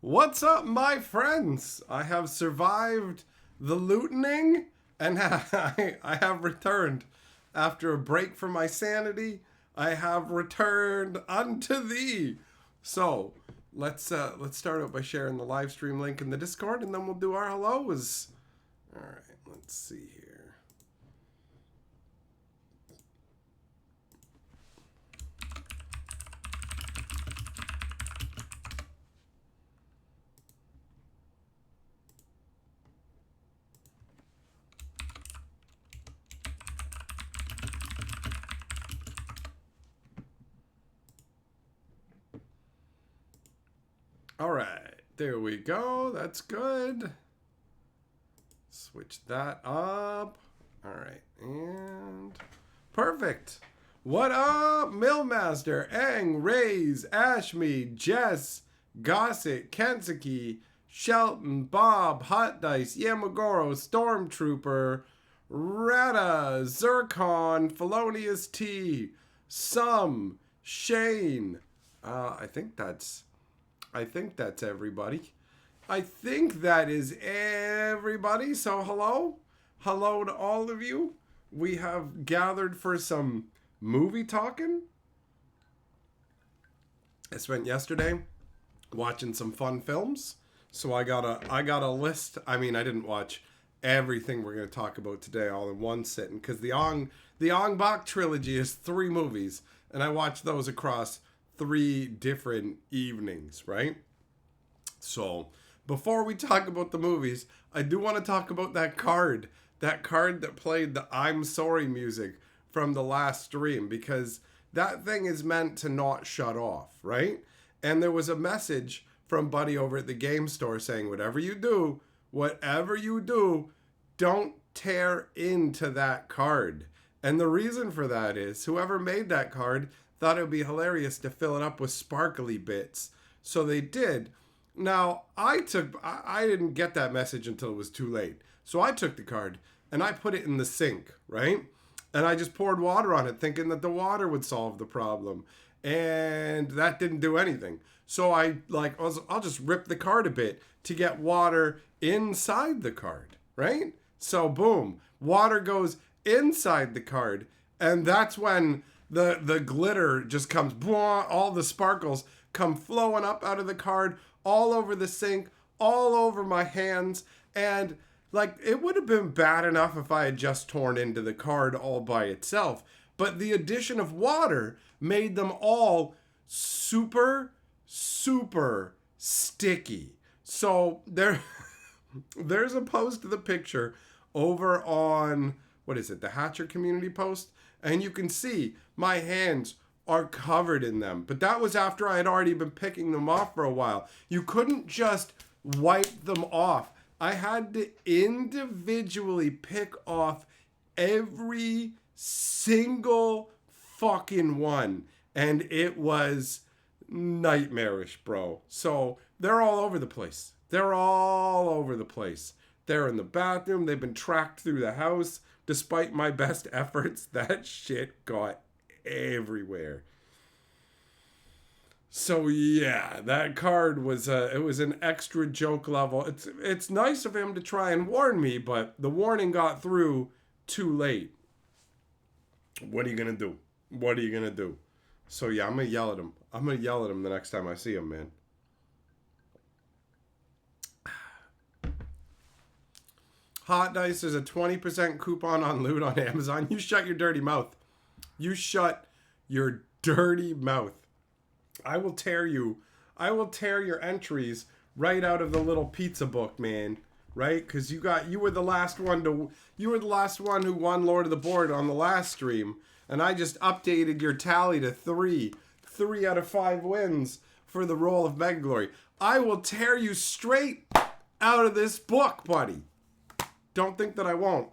What's up, my friends? I have survived the lootening and I have returned. After a break from my sanity, I have returned unto thee. So, let's start out by sharing the live stream link in the Discord and then we'll do our hellos. All right, let's see here. All right, there we go. That's good. Switch that up. All right, and perfect. What up, Millmaster, Eng, Rays, Ashme, Jess, Gossett, Kensuke, Shelton, Bob, Hot Dice, Yamagoro, Stormtrooper, Rata, Zircon, Felonious T, Sum, Shane. I think that's everybody. I think that is everybody. So hello. Hello to all of you. We have gathered for some movie talking. I spent yesterday watching some fun films. So I got a list. I mean, I didn't watch everything we're going to talk about today all in one sitting because the Ong Bak trilogy is 3 movies and I watched those across 3 different evenings, right? So, before we talk about the movies, I do want to talk about that card that played the I'm Sorry music from the last stream, because that thing is meant to not shut off, right? And there was a message from Buddy over at the game store saying, whatever you do, don't tear into that card. And the reason for that is whoever made that card thought it would be hilarious to fill it up with sparkly bits. So they did. Now, I didn't get that message until it was too late. So I took the card and I put it in the sink, right? And I just poured water on it thinking that the water would solve the problem. And that didn't do anything. So I'll just rip the card a bit to get water inside the card, right? So boom, water goes inside the card. And that's when the glitter just comes, all the sparkles come flowing up out of the card, all over the sink, all over my hands. And like, it would have been bad enough if I had just torn into the card all by itself. But the addition of water made them all super, super sticky. So there's a post of the picture over on, what is it, the Hatcher community post? And you can see my hands are covered in them. But that was after I had already been picking them off for a while. You couldn't just wipe them off. I had to individually pick off every single fucking one. And it was nightmarish, bro. So they're all over the place. They're in the bathroom. They've been tracked through the house. Despite my best efforts, that shit got everywhere. So yeah, that card was it was an extra joke level. It's nice of him to try and warn me, but the warning got through too late. What are you gonna do? So yeah, I'm gonna yell at him the next time I see him, man. Hot Dice is a 20% coupon on loot on Amazon. You shut your dirty mouth. You shut your dirty mouth. I will tear your entries right out of the little pizza book, man. Right? Because you were the last one who won Lord of the Board on the last stream, and I just updated your tally to 3 out of 5 wins for the role of Mega Glory. I will tear you straight out of this book, buddy. Don't think that I won't.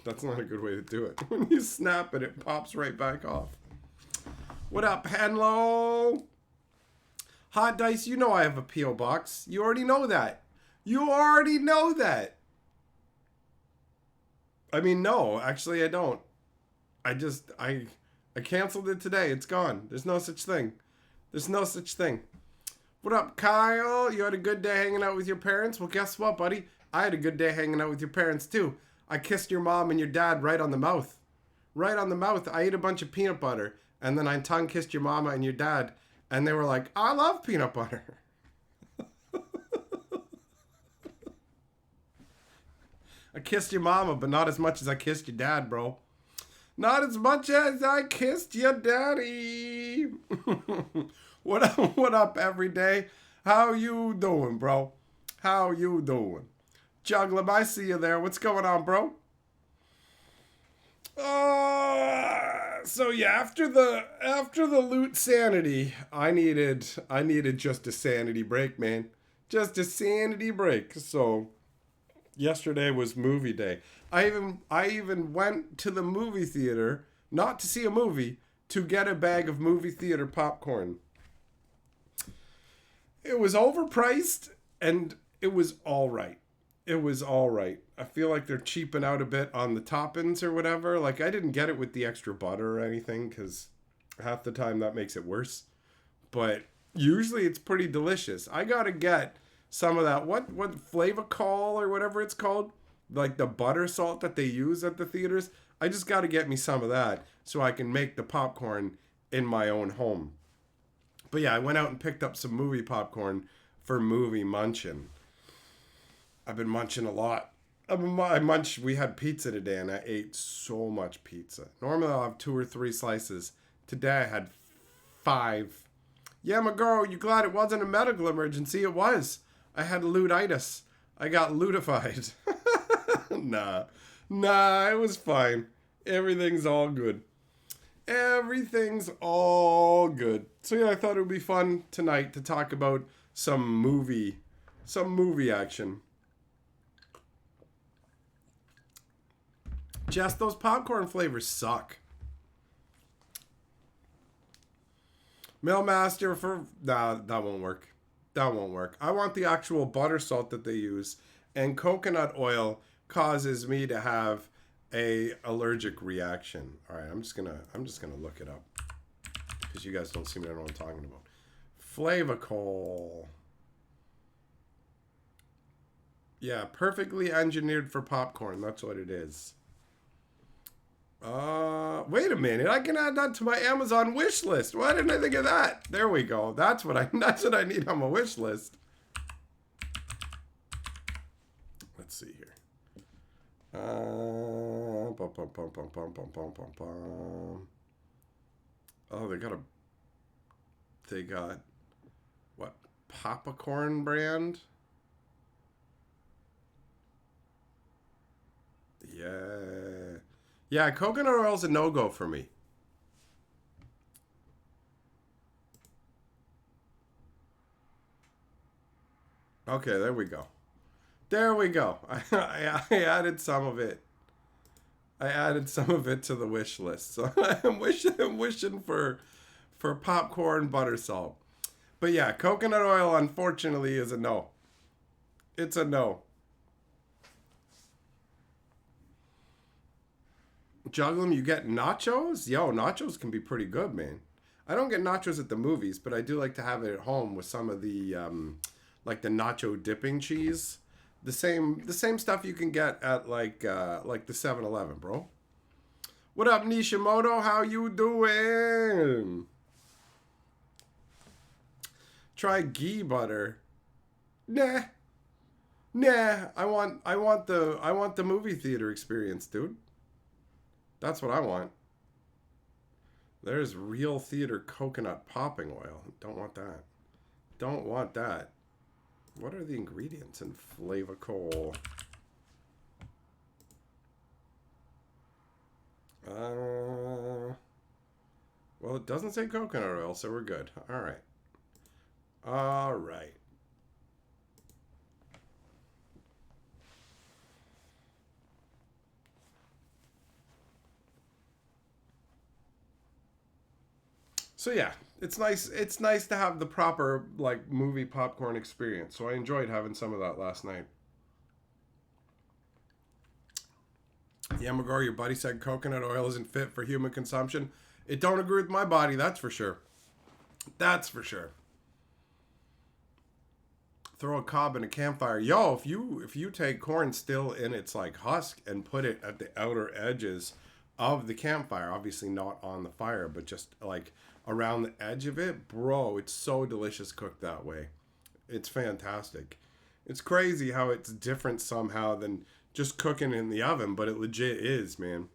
That's not a good way to do it. When you snap it, it pops right back off. What up, Henlo? Hot Dice, you know I have a P.O. box. You already know that. I mean, no, actually I don't. I canceled it today. It's gone. There's no such thing. What up, Kyle? You had a good day hanging out with your parents? Well, guess what, buddy? I had a good day hanging out with your parents, too. I kissed your mom and your dad right on the mouth. Right on the mouth. I ate a bunch of peanut butter, and then I tongue kissed your mama and your dad, and they were like, I love peanut butter. I kissed your mama, but not as much as I kissed your dad, bro. Not as much as I kissed your daddy. What up, every day? How you doing, bro? How you doing? Juggler, I see you there. What's going on, bro? So yeah, after the loot sanity, I needed just a sanity break, man. Just a sanity break. So yesterday was movie day. I even went to the movie theater, not to see a movie, to get a bag of movie theater popcorn. It was overpriced and it was all right. It was all right. I feel like they're cheaping out a bit on the toppings or whatever. Like, I didn't get it with the extra butter or anything because half the time that makes it worse. But usually it's pretty delicious. I gotta get some of that, what Flavacol or whatever it's called, like the butter salt that they use at the theaters. I just gotta get me some of that so I can make the popcorn in my own home. But yeah, I went out and picked up some movie popcorn for movie munching. I've been munching a lot. We had pizza today and I ate so much pizza. Normally I'll have 2 or 3 slices. Today I had 5. Yeah, my girl, you glad it wasn't a medical emergency? It was. I had lutitis. I got lutified. Nah, it was fine. Everything's all good. Everything's all good. So yeah, I thought it would be fun tonight to talk about some movie action. Just those popcorn flavors suck. Millmaster for... Nah, that won't work. That won't work. I want the actual butter salt that they use. And coconut oil causes me to have a allergic reaction. All right, I'm just gonna look it up. Because you guys don't seem to know what I'm talking about. Flavacol. Yeah, perfectly engineered for popcorn. That's what it is. Wait a minute. I can add that to my Amazon wish list. Why didn't I think of that? There we go. That's what I need on my wish list. Let's see here. Oh, they got what? Popcorn brand? Yeah. Yeah, coconut oil's a no-go for me. Okay, there we go. There we go. I added some of it. I added some of it to the wish list. So I'm wishing for popcorn butter salt. But yeah, coconut oil unfortunately is a no. It's a no. Juggling, you get nachos? Yo, nachos can be pretty good, man. I don't get nachos at the movies, but I do like to have it at home with some of the like the nacho dipping cheese. The same stuff you can get at like the 7-Eleven, bro. What up, Nishimoto? How you doing? Try ghee butter. Nah. I want the movie theater experience, dude. That's what I want. There's real theater coconut popping oil. Don't want that. Don't want that. What are the ingredients in Flavacol? Well, it doesn't say coconut oil, so we're good. All right. All right. So yeah, it's nice. It's nice to have the proper like movie popcorn experience. So I enjoyed having some of that last night. Yeah, McGraw, your buddy said coconut oil isn't fit for human consumption. It don't agree with my body, that's for sure. That's for sure. throw a cob in a campfire. Yo, if you take corn still in its like husk and put it at the outer edges of the campfire, obviously not on the fire, but just like around the edge of it, bro, it's so delicious cooked that way. It's fantastic. It's crazy how it's different somehow than just cooking in the oven, but it legit is, man.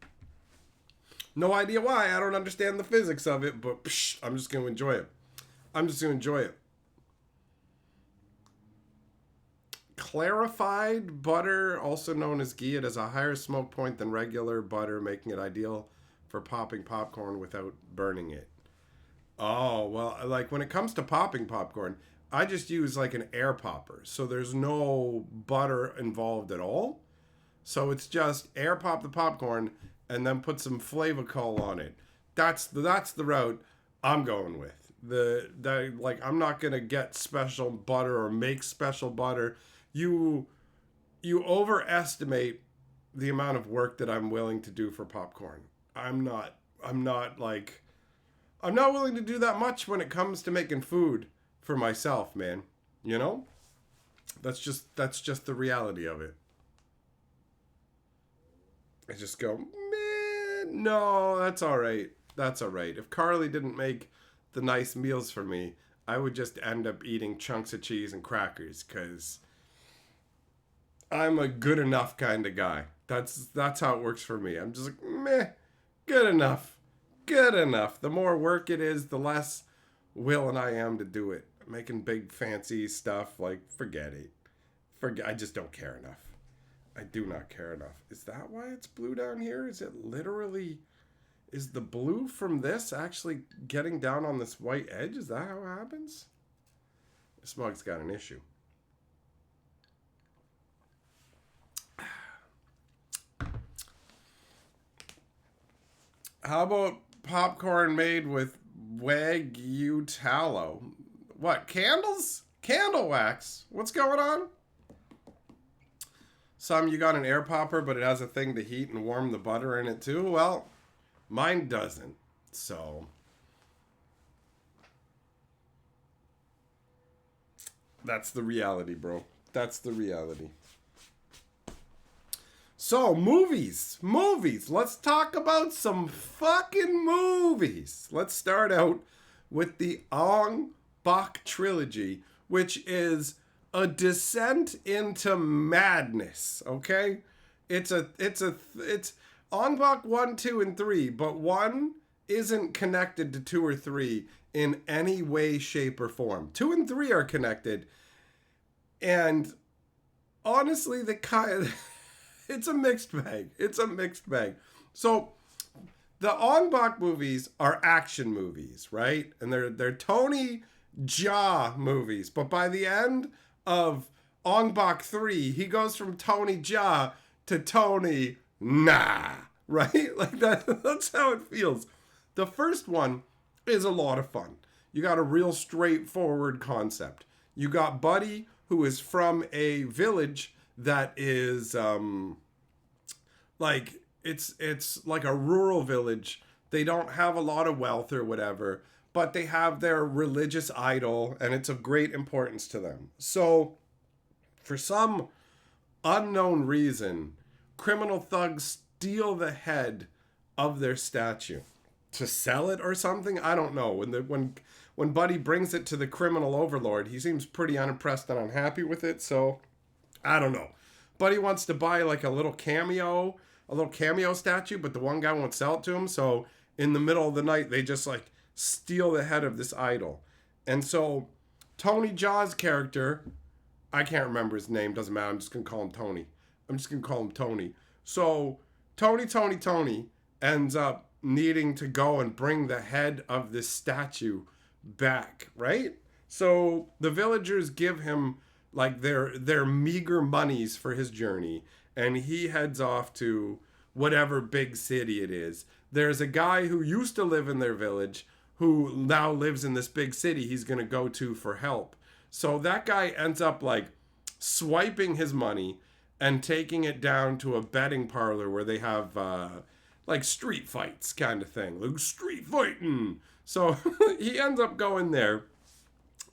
No idea why. I don't understand the physics of it, but I'm just going to enjoy it. I'm just going to enjoy it. Clarified butter, also known as ghee, it has a higher smoke point than regular butter, making it ideal for popping popcorn without burning it. Oh, well, like when it comes to popping popcorn, I just use like an air popper. So there's no butter involved at all. So it's just air pop the popcorn and then put some Flavacol on it. That's the route I'm going with. The like I'm not gonna get special butter or make special butter. You overestimate the amount of work that I'm willing to do for popcorn. I'm not willing to do that much when it comes to making food for myself, man. You know? That's just the reality of it. I just go, man, no, that's all right. That's all right. If Carly didn't make the nice meals for me, I would just end up eating chunks of cheese and crackers because I'm a good enough kind of guy. That's how it works for me. I'm just like, meh, good enough. Good enough. The more work it is, the less willing I am to do it. Making big fancy stuff, like, forget it. I just don't care enough. I do not care enough. Is that why it's blue down here? Is it literally... Is the blue from this actually getting down on this white edge? Is that how it happens? This mug's got an issue. How about popcorn made with Wagyu tallow? What, candles? Candle wax? What's going on? Some you got an air popper, but it has a thing to heat and warm the butter in it too. Well, mine doesn't. So that's the reality, bro. That's the reality. So, movies. Let's talk about some fucking movies. Let's start out with the Ong Bak Trilogy, which is a descent into madness, okay? It's Ong Bak 1, 2, and 3, but 1 isn't connected to 2 or 3 in any way, shape, or form. 2 and 3 are connected, and honestly, it's a mixed bag. It's a mixed bag. So, the Ong Bak movies are action movies, right? And they're Tony Jaa movies. But by the end of Ong Bak 3, he goes from Tony Jaa to Tony Nah, right? Like that's how it feels. The first one is a lot of fun. You got a real straightforward concept. You got Buddy, who is from a village that is like it's like a rural village. They don't have a lot of wealth or whatever, but they have their religious idol and it's of great importance to them. So for some unknown reason, criminal thugs steal the head of their statue to sell it or something. I don't know. When Buddy brings it to the criminal overlord, he seems pretty unimpressed and unhappy with it. So I don't know. Buddy wants to buy like a little cameo statue, but the one guy won't sell it to him. So in the middle of the night, they just like steal the head of this idol. And so Tony Jaa's character, I can't remember his name, doesn't matter. I'm just going to call him Tony. So Tony ends up needing to go and bring the head of this statue back, right? So the villagers give him like their meager monies for his journey, and he heads off to whatever big city it is. There's a guy who used to live in their village who now lives in this big city he's going to go to for help. So that guy ends up like swiping his money and taking it down to a betting parlor where they have like street fights kind of thing, like street fighting. So he ends up going there,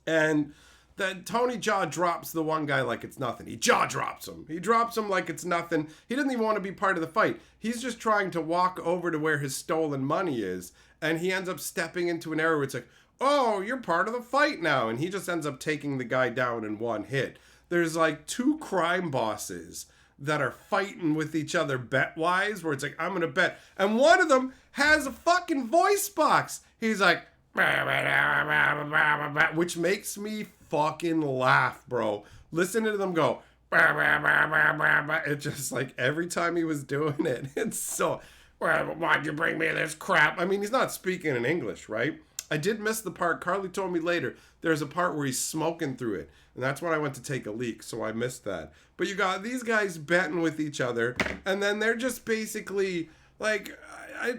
and that Tony Jaw drops the one guy like it's nothing. He jaw drops him. He drops him like it's nothing. He doesn't even want to be part of the fight. He's just trying to walk over to where his stolen money is, and he ends up stepping into an area where it's like, oh, you're part of the fight now, and he just ends up taking the guy down in one hit. There's like 2 crime bosses that are fighting with each other bet-wise, where it's like, I'm gonna bet, and one of them has a fucking voice box. He's like, which makes me fucking laugh, bro. Listening to them go, it's just like every time he was doing it, it's so, well, why'd you bring me this crap? I mean, he's not speaking in English, right? I did miss the part. Carly told me later there's a part where he's smoking through it, and that's when I went to take a leak, so I missed that. But you got these guys betting with each other, and then they're just basically like,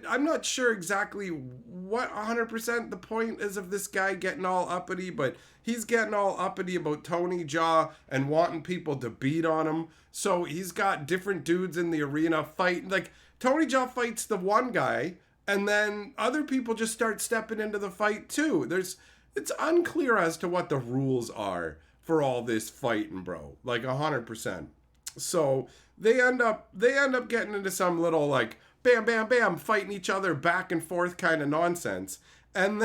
I'm not sure exactly what 100% the point is of this guy getting all uppity, but he's getting all uppity about Tony Jaw and wanting people to beat on him. So he's got different dudes in the arena fighting. Like, Tony Jaw fights the one guy, and then other people just start stepping into the fight too. It's unclear as to what the rules are for all this fighting, bro. Like 100%. So they end up getting into some little like bam, bam, bam, fighting each other back and forth kind of nonsense. And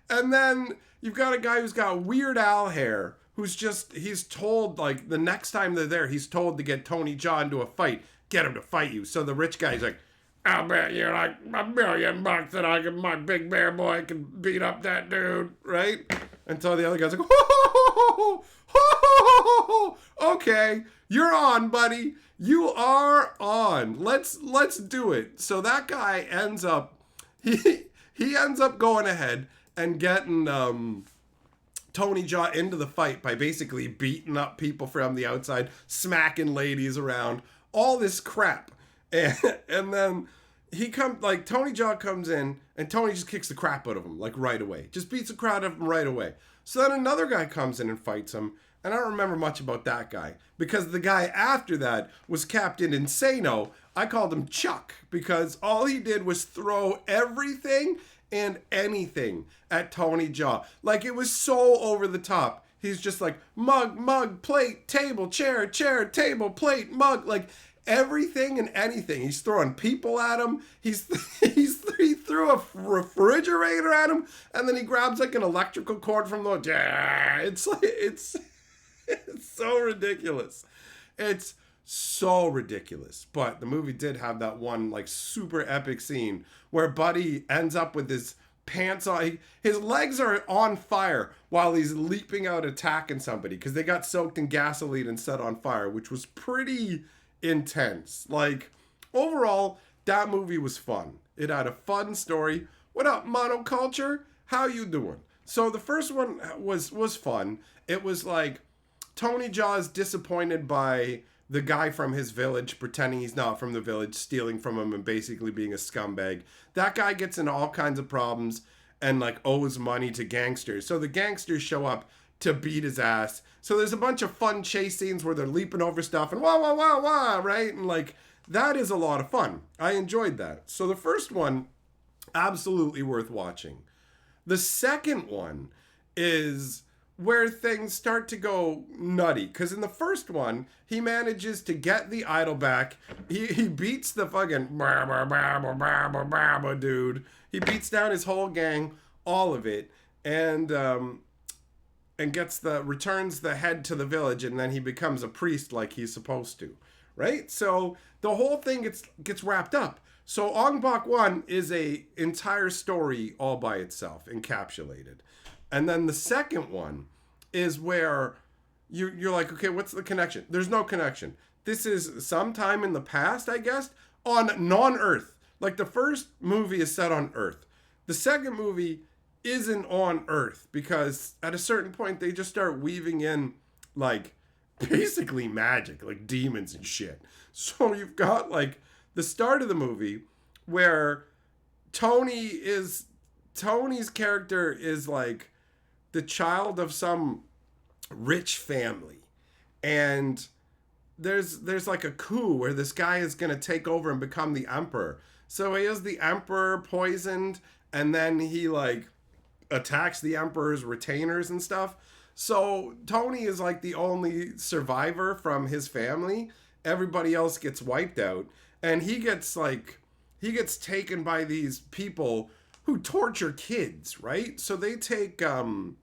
then you've got a guy who's got Weird Al hair, he's told, like, the next time they're there, he's told to get Tony Jaw into a fight, get him to fight you. So the rich guy's like, I'll bet you like $1 million that my big bear boy can beat up that dude, right? And so the other guy's like, okay, you're on, buddy. You are on. Let's do it. So that guy ends up, he ends up going ahead and getting Tony Jaw into the fight by basically beating up people from the outside, smacking ladies around, all this crap. And then Tony Jaw comes in and Tony just kicks the crap out of him, like, right away. Just beats the crap out of him right away. So then another guy comes in and fights him. And I don't remember much about that guy, because the guy after that was Captain Insano. I called him Chuck, because all he did was throw everything and anything at Tony Jaw. Like, it was so over the top. He's just like, mug, plate, table, chair, table, plate, mug. Like, everything and anything. He's throwing people at him. He threw a refrigerator at him, and then he grabs like an electrical cord from the... It's so ridiculous. It's so ridiculous. But the movie did have that one like super epic scene where Buddy ends up with his pants on. His legs are on fire while he's leaping out attacking somebody because they got soaked in gasoline and set on fire, which was pretty intense. Like, overall, that movie was fun. It had a fun story. What up, Monoculture? How you doing? So the first one was fun. It was like Tony Jaw is disappointed by the guy from his village pretending he's not from the village, stealing from him and basically being a scumbag. That guy gets into all kinds of problems and like owes money to gangsters. So the gangsters show up to beat his ass. So there's a bunch of fun chase scenes where they're leaping over stuff and wah, right? And like, that is a lot of fun. I enjoyed that. So the first one, absolutely worth watching. The second one is where things start to go nutty. Because in the first one, he manages to get the idol back. He beats the fucking dude. He beats down his whole gang, all of it, and returns the head to the village, and then he becomes a priest like he's supposed to, right? So the whole thing gets wrapped up. So Ong Bak 1 is a entire story all by itself, encapsulated. And then the second one is where you're like, okay, what's the connection? There's no connection. This is sometime in the past, I guess, on non-Earth. Like, the first movie is set on Earth. The second movie isn't on Earth because at a certain point they just start weaving in, like, basically magic, like demons and shit. So you've got, like, the start of the movie where Tony's character is, like, the child of some rich family, and there's like a coup where this guy is going to take over and become the emperor. So he has the emperor poisoned, and then he like attacks the emperor's retainers and stuff. So Tony is like the only survivor from his family. Everybody else gets wiped out, and he gets taken by these people who torture kids, right? So they take him,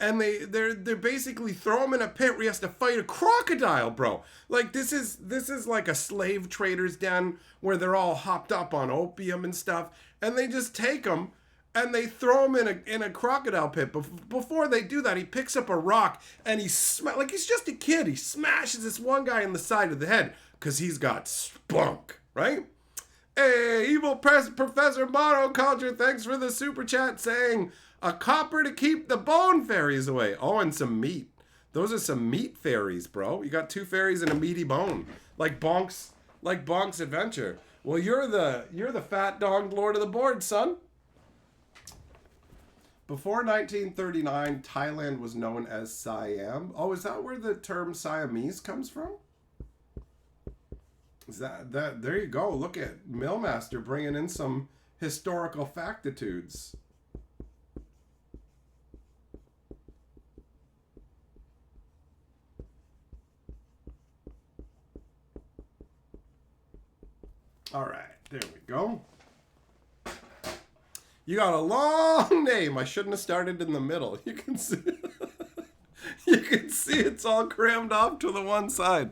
and they basically throw him in a pit where he has to fight a crocodile, bro. Like this is like a slave trader's den where they're all hopped up on opium and stuff, and they just take him and they throw him in a crocodile pit. But before they do that, he picks up a rock and like he's just a kid. He smashes this one guy in the side of the head because he's got spunk, right? Hey, evil Professor Monoculture, thanks for the super chat saying a copper to keep the bone fairies away. Oh, and some meat. Those are some meat fairies, bro. You got 2 fairies and a meaty bone, like Bonk's adventure. Well, you're the fat donged lord of the board, son. Before 1939, Thailand was known as Siam. Oh, is that where the term Siamese comes from? Is that there you go. Look at Millmaster bringing in some historical factitudes. All right, there we go. You got a long name. I shouldn't have started in the middle. You can see you can see it's all crammed off to the one side.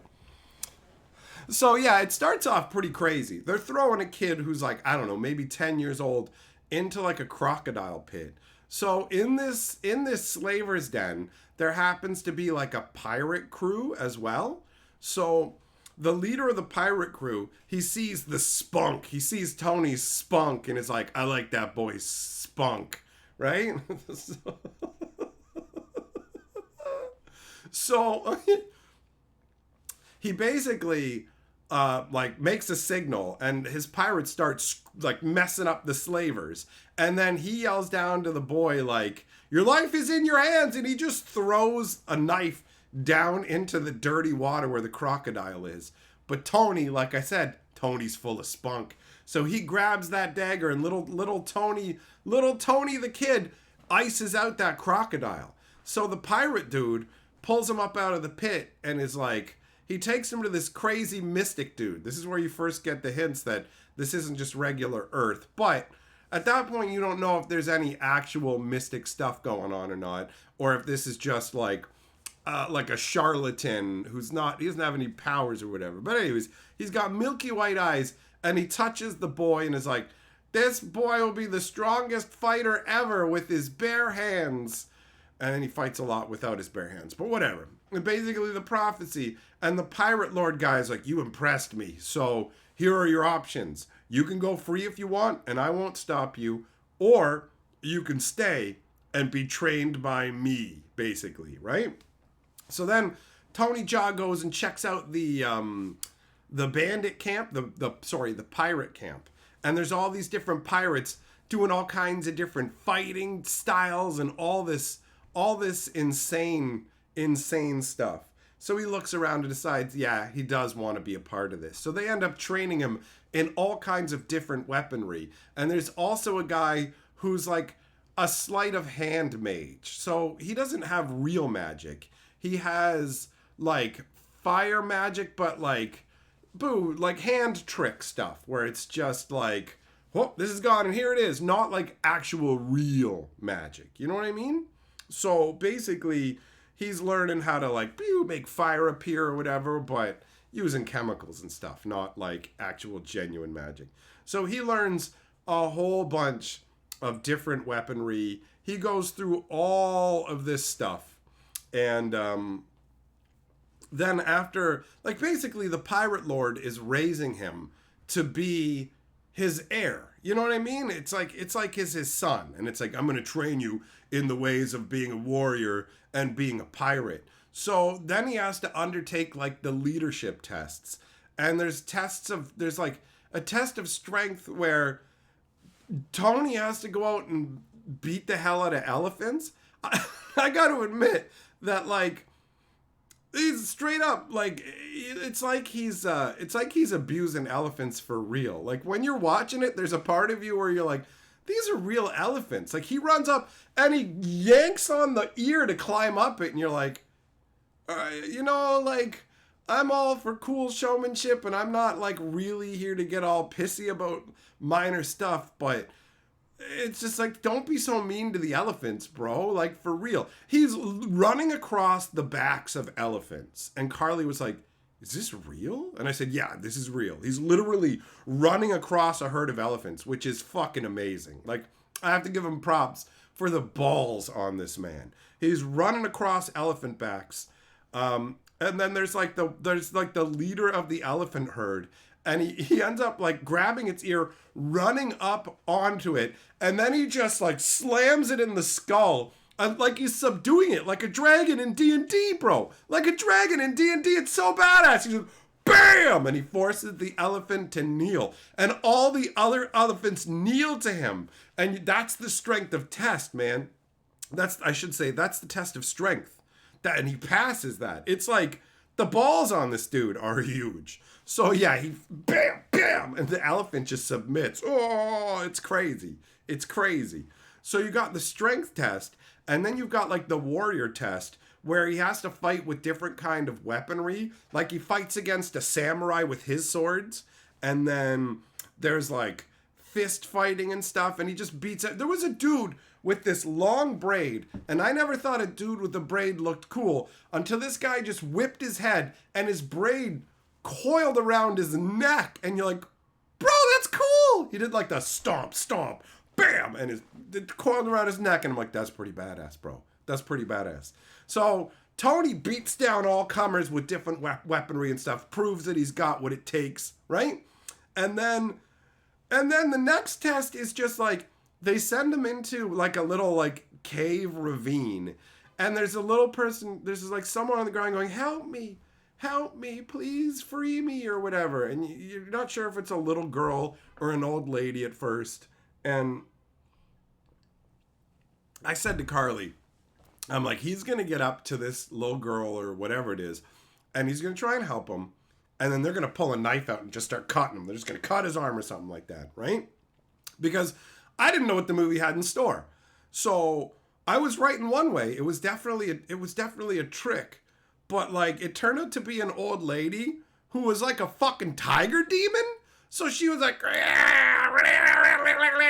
So yeah, it starts off pretty crazy. They're throwing a kid who's like, I don't know, maybe 10 years old into like a crocodile pit. So in this slaver's den, there happens to be like a pirate crew as well. So the leader of the pirate crew, he sees the spunk. He sees Tony's spunk and is like, I like that boy's spunk, right? So he basically like makes a signal, and his pirates start like messing up the slavers, and then he yells down to the boy like, your life is in your hands, and he just throws a knife down into the dirty water where the crocodile is. But Tony, like I said, Tony's full of spunk, so he grabs that dagger, and little Tony the kid ices out that crocodile. So the pirate dude pulls him up out of the pit and is like, he takes him to this crazy mystic dude. This is where you first get the hints that this isn't just regular Earth. But at that point, you don't know if there's any actual mystic stuff going on or not, or if this is just like a charlatan he doesn't have any powers or whatever. But anyways, he's got milky white eyes, and he touches the boy and is like, this boy will be the strongest fighter ever with his bare hands. And then he fights a lot without his bare hands, but whatever. And basically the prophecy, and the pirate lord guy is like, you impressed me, so here are your options. You can go free if you want, and I won't stop you, or you can stay and be trained by me, basically, right? So then Tony Jaa goes and checks out the bandit camp, the pirate camp. And there's all these different pirates doing all kinds of different fighting styles and all this insane stuff. So he looks around and decides, yeah, he does want to be a part of this. So they end up training him in all kinds of different weaponry. And there's also a guy who's like a sleight of hand mage. So he doesn't have real magic. He has like fire magic, but like hand trick stuff where it's just like, oh, this is gone and here it is. Not like actual real magic. You know what I mean? So basically, he's learning how to like make fire appear or whatever, but using chemicals and stuff, not like actual genuine magic. So he learns a whole bunch of different weaponry. He goes through all of this stuff. And then after, like basically the pirate lord is raising him to be his heir. You know what I mean? It's like he's his son. And it's like, I'm going to train you in the ways of being a warrior and being a pirate. So then he has to undertake like the leadership tests. And there's like a test of strength where Tony has to go out and beat the hell out of elephants. I got to admit that like, he's straight up like it's like he's abusing elephants for real. Like when you're watching it, there's a part of you where you're like, these are real elephants. Like, he runs up and he yanks on the ear to climb up it, and you're like, you know, like, I'm all for cool showmanship, and I'm not, like, really here to get all pissy about minor stuff, but it's just like, don't be so mean to the elephants, bro. Like, for real. He's running across the backs of elephants, and Carly was like, is this real? And I said, yeah, this is real. He's literally running across a herd of elephants, which is fucking amazing. Like, I have to give him props for the balls on this man. He's running across elephant backs. And then there's like the leader of the elephant herd, and he ends up like grabbing its ear, running up onto it, and then he just like slams it in the skull, and like he's subduing it like a dragon in D&D, bro. Like a dragon in D&D. It's so badass. He's just bam, and he forces the elephant to kneel, and all the other elephants kneel to him, and that's the strength of test, man. That's the test of strength. That, and he passes that. It's like the balls on this dude are huge. So yeah, he bam, bam, and the elephant just submits. Oh, it's crazy. It's crazy. So you got the strength test, and then you've got like the warrior test, where he has to fight with different kind of weaponry. Like he fights against a samurai with his swords, and then there's like fist fighting and stuff, and he just beats it. There was a dude with this long braid, and I never thought a dude with a braid looked cool until this guy just whipped his head and his braid coiled around his neck, and you're like, bro, that's cool. He did like the stomp, bam, and it coiled around his neck, and I'm like, that's pretty badass, bro. That's pretty badass. So Tony beats down all comers with different weaponry and stuff, proves that he's got what it takes, right? And then the next test is just like, they send him into like a little like cave ravine, and there's a little person, there's like someone on the ground going, help me, please free me, or whatever. And you're not sure if it's a little girl or an old lady at first. And I said to Carly, I'm like, he's going to get up to this little girl or whatever it is, and he's going to try and help him. And then they're going to pull a knife out and just start cutting him. They're just going to cut his arm or something like that, right? Because I didn't know what the movie had in store. So I was right in one way. It was definitely a trick. But like, it turned out to be an old lady who was like a fucking tiger demon. So she was like,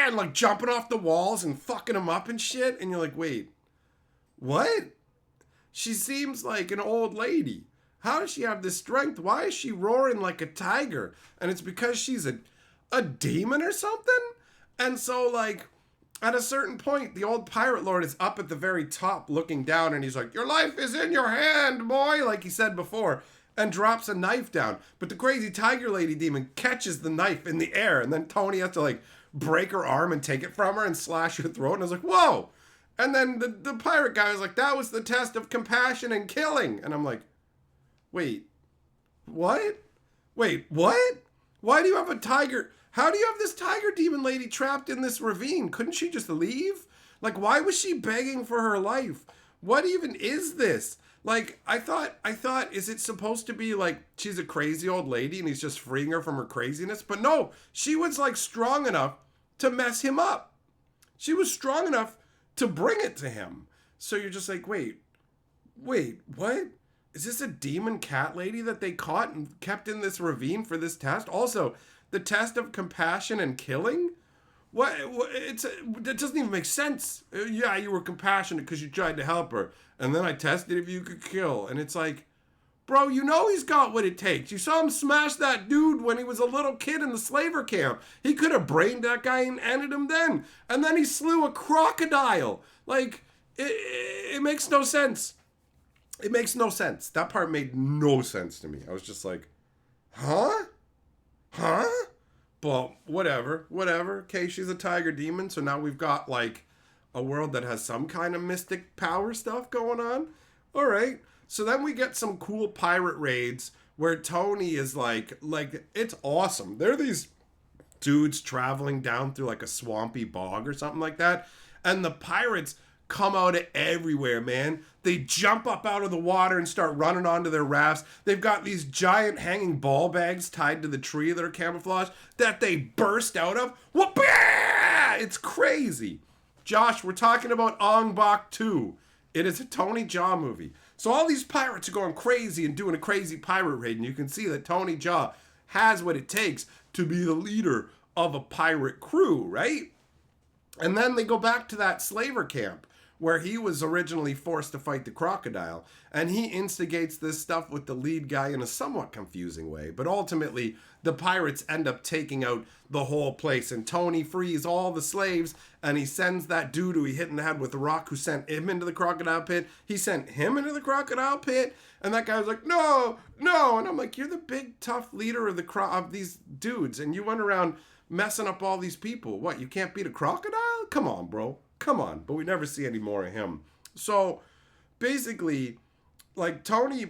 and like jumping off the walls and fucking him up and shit. And you're like, wait, what? She seems like an old lady. How does she have this strength? Why is she roaring like a tiger? And it's because she's a demon or something? And so, like, at a certain point, the old pirate lord is up at the very top looking down, and he's like, your life is in your hand, boy, like he said before, and drops a knife down. But the crazy tiger lady demon catches the knife in the air, and then Tony has to, like, break her arm and take it from her and slash her throat. And I was like, whoa! And then the pirate guy was like, that was the test of compassion and killing. And I'm like, wait, what? Wait, what? Why do you have a tiger? How do you have this tiger demon lady trapped in this ravine? Couldn't she just leave? Like, why was she begging for her life? What even is this? Like, I thought, is it supposed to be like she's a crazy old lady and he's just freeing her from her craziness? But no, she was like strong enough to mess him up. She was strong enough to bring it to him. So you're just like, wait, what? Is this a demon cat lady that they caught and kept in this ravine for this test? Also, the test of compassion and killing? It doesn't even make sense. Yeah, you were compassionate because you tried to help her. And then I tested if you could kill. And it's like, bro, you know he's got what it takes. You saw him smash that dude when he was a little kid in the slaver camp. He could have brained that guy and ended him then. And then he slew a crocodile. Like, it makes no sense. It makes no sense. That part made no sense to me. I was just like, huh? But whatever. Okay, she's a tiger demon, so now we've got like a world that has some kind of mystic power stuff going on. All right. So then we get some cool pirate raids where Tony is like it's awesome. There are these dudes traveling down through like a swampy bog or something like that, and the pirates come out of everywhere, man. They jump up out of the water and start running onto their rafts. They've got these giant hanging ball bags tied to the tree that are camouflaged that they burst out of. Whoop! it's crazy. Josh, we're talking about Ong Bak 2. It is a Tony Jaa movie. So all these pirates are going crazy and doing a crazy pirate raid, and you can see that Tony Jaa has what it takes to be the leader of a pirate crew, right? And then they go back to that slaver camp where he was originally forced to fight the crocodile, and he instigates this stuff with the lead guy in a somewhat confusing way. But ultimately, the pirates end up taking out the whole place, and Tony frees all the slaves, and he sends that dude who he hit in the head with a rock who sent him into the crocodile pit. He sent him into the crocodile pit, and that guy was like, no, no. And I'm like, you're the big, tough leader of of these dudes, and you went around messing up all these people. What, you can't beat a crocodile? Come on, bro. Come on. But we never see any more of him. So basically, like Tony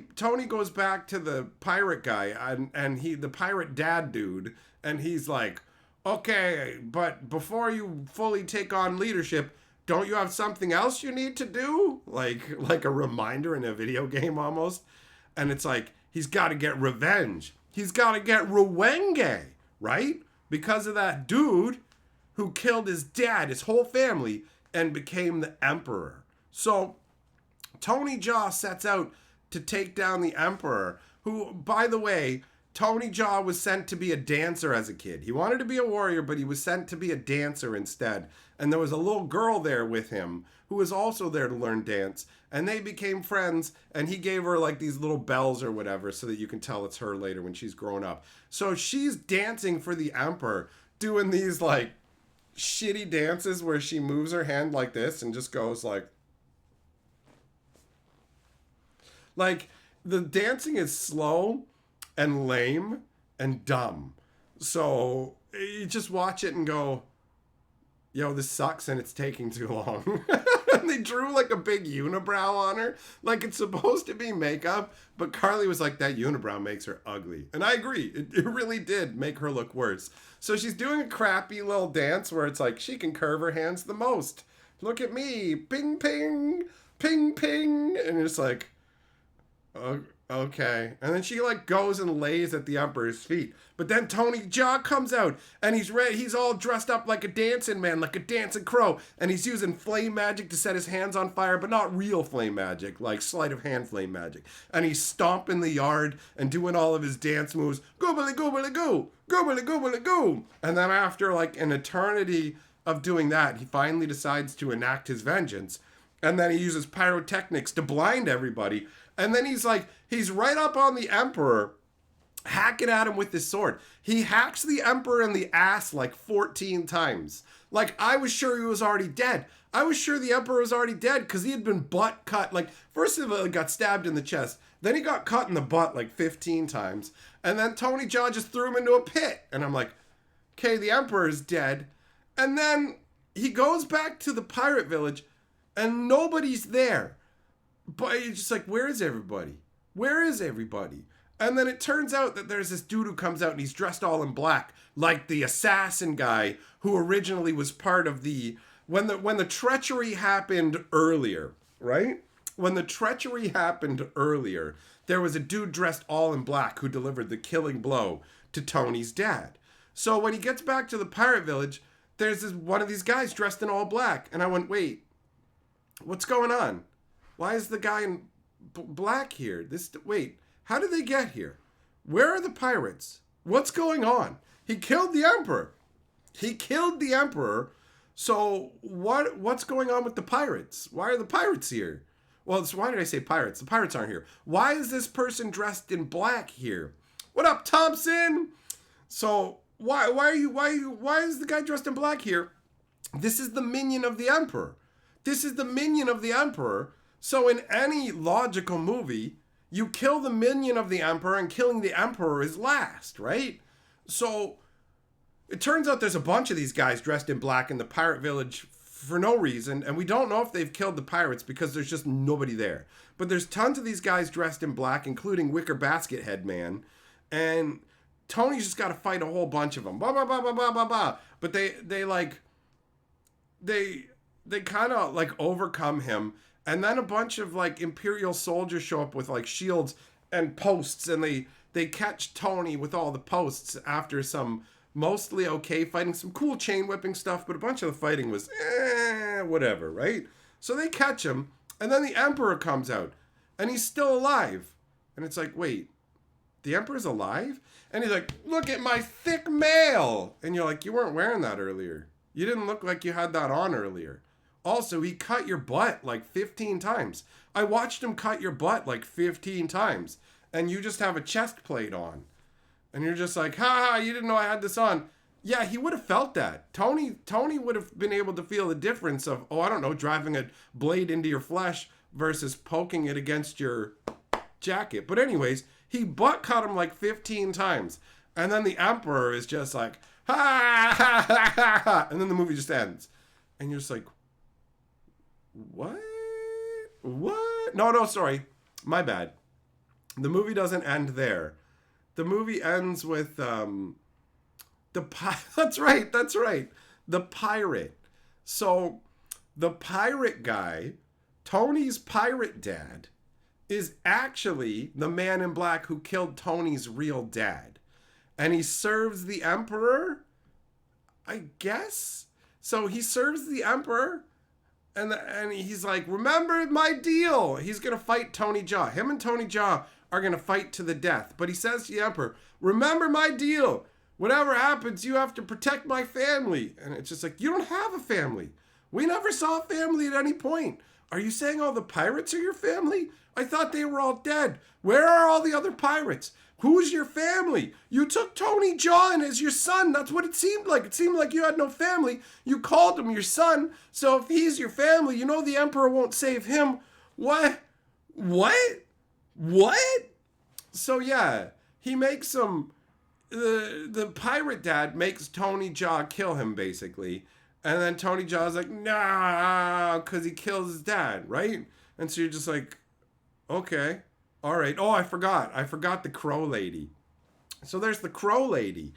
goes back to the pirate guy and the pirate dad dude, and he's like, okay, but before you fully take on leadership, don't you have something else you need to do? Like a reminder in a video game almost. And it's like, he's got to get revenge. He's got to get rewenge, right? Because of that dude who killed his dad, his whole family, and became the emperor. So Tony Jaa sets out to take down the emperor, who, by the way, Tony Jaa was sent to be a dancer as a kid. He wanted to be a warrior, but he was sent to be a dancer instead. And there was a little girl there with him who was also there to learn dance. And they became friends, and he gave her like these little bells or whatever so that you can tell it's her later when she's grown up. So she's dancing for the emperor, doing these like shitty dances where she moves her hand like this and just goes like the dancing is slow and lame and dumb. So you just watch it and go, yo, this sucks and it's taking too long. And they drew like a big unibrow on her. Like it's supposed to be makeup, but Carly was like, that unibrow makes her ugly. And I agree. It really did make her look worse. So she's doing a crappy little dance where it's like she can curve her hands the most. Look at me. Ping, ping, ping, ping. And it's like, okay. And then she like goes and lays at the emperor's feet. But then Tony Jaa comes out and he's ready. He's all dressed up like a dancing man, like a dancing crow. And he's using flame magic to set his hands on fire, but not real flame magic, like sleight of hand flame magic. And he's stomping the yard and doing all of his dance moves. Goobly goobly goo, goobly goobly goo. And then after like an eternity of doing that, he finally decides to enact his vengeance. And then he uses pyrotechnics to blind everybody. And then he's right up on the emperor, hacking at him with his sword. He hacks the emperor in the ass like 14 times. Like, I was sure he was already dead. I was sure the emperor was already dead because he had been butt cut. Like, first of all, he got stabbed in the chest. Then he got cut in the butt like 15 times. And then Tony Jaa just threw him into a pit. And I'm like, okay, the emperor is dead. And then he goes back to the pirate village and nobody's there. But he's just like, where is everybody? Where is everybody? And then it turns out that there's this dude who comes out and he's dressed all in black, like the assassin guy who originally was part of when the treachery happened earlier, right? When the treachery happened earlier, there was a dude dressed all in black who delivered the killing blow to Tony's dad. So when he gets back to the pirate village, there's one of these guys dressed in all black. And I went, wait, what's going on? Why is the guy in black here? Wait, how did they get here? Where are the pirates? What's going on? He killed the emperor. He killed the emperor. So what's going on with the pirates? Why are the pirates here? Well, why did I say pirates? The pirates aren't here. Why is this person dressed in black here? What up, Thompson? So why is the guy dressed in black here? This is the minion of the emperor. This is the minion of the emperor. So in any logical movie, you kill the minion of the emperor and killing the emperor is last, right? So it turns out there's a bunch of these guys dressed in black in the pirate village for no reason. And we don't know if they've killed the pirates because there's just nobody there. But there's tons of these guys dressed in black, including Wicker Basket Head Man. And Tony's just got to fight a whole bunch of them. Blah, blah, blah, blah, blah, blah, blah. But they kind of like overcome him. And then a bunch of like Imperial soldiers show up with like shields and posts, and they catch Tony with all the posts after some mostly okay, fighting some cool chain whipping stuff, but a bunch of the fighting was whatever, right? So they catch him, and then the Emperor comes out, and he's still alive. And it's like, wait, the Emperor's alive? And he's like, look at my thick mail. And you're like, you weren't wearing that earlier. You didn't look like you had that on earlier. Also, he cut your butt like 15 times. I watched him cut your butt like 15 times. And you just have a chest plate on. And you're just like, ha, you didn't know I had this on. Yeah, he would have felt that. Tony would have been able to feel the difference of, I don't know, driving a blade into your flesh versus poking it against your jacket. But anyways, he butt cut him like 15 times. And then the Emperor is just like, ha, ha, ha, ha, ha. And then the movie just ends. And you're just like, what? No, sorry. My bad. The movie doesn't end there. The movie ends with, that's right. The pirate. So the pirate guy, Tony's pirate dad, is actually the man in black who killed Tony's real dad. And he serves the Emperor, I guess? So he serves the Emperor, and he's like, remember my deal. He's going to fight Tony Jaa. Him and Tony Jaa are going to fight to the death. But he says to the Emperor, remember my deal. Whatever happens, you have to protect my family. And it's just like, you don't have a family. We never saw a family at any point. Are you saying all the pirates are your family? I thought they were all dead. Where are all the other pirates? Who's your family? You took Tony Jaa in as your son. That's what it seemed like. It seemed like you had no family. You called him your son. So if he's your family, you know the Emperor won't save him. What? So yeah, he makes him... The pirate dad makes Tony Jaa kill him, basically. And then Tony Jaa's like, nah, because he kills his dad, right? And so you're just like, okay, all right. Oh, I forgot the crow lady. So there's the crow lady,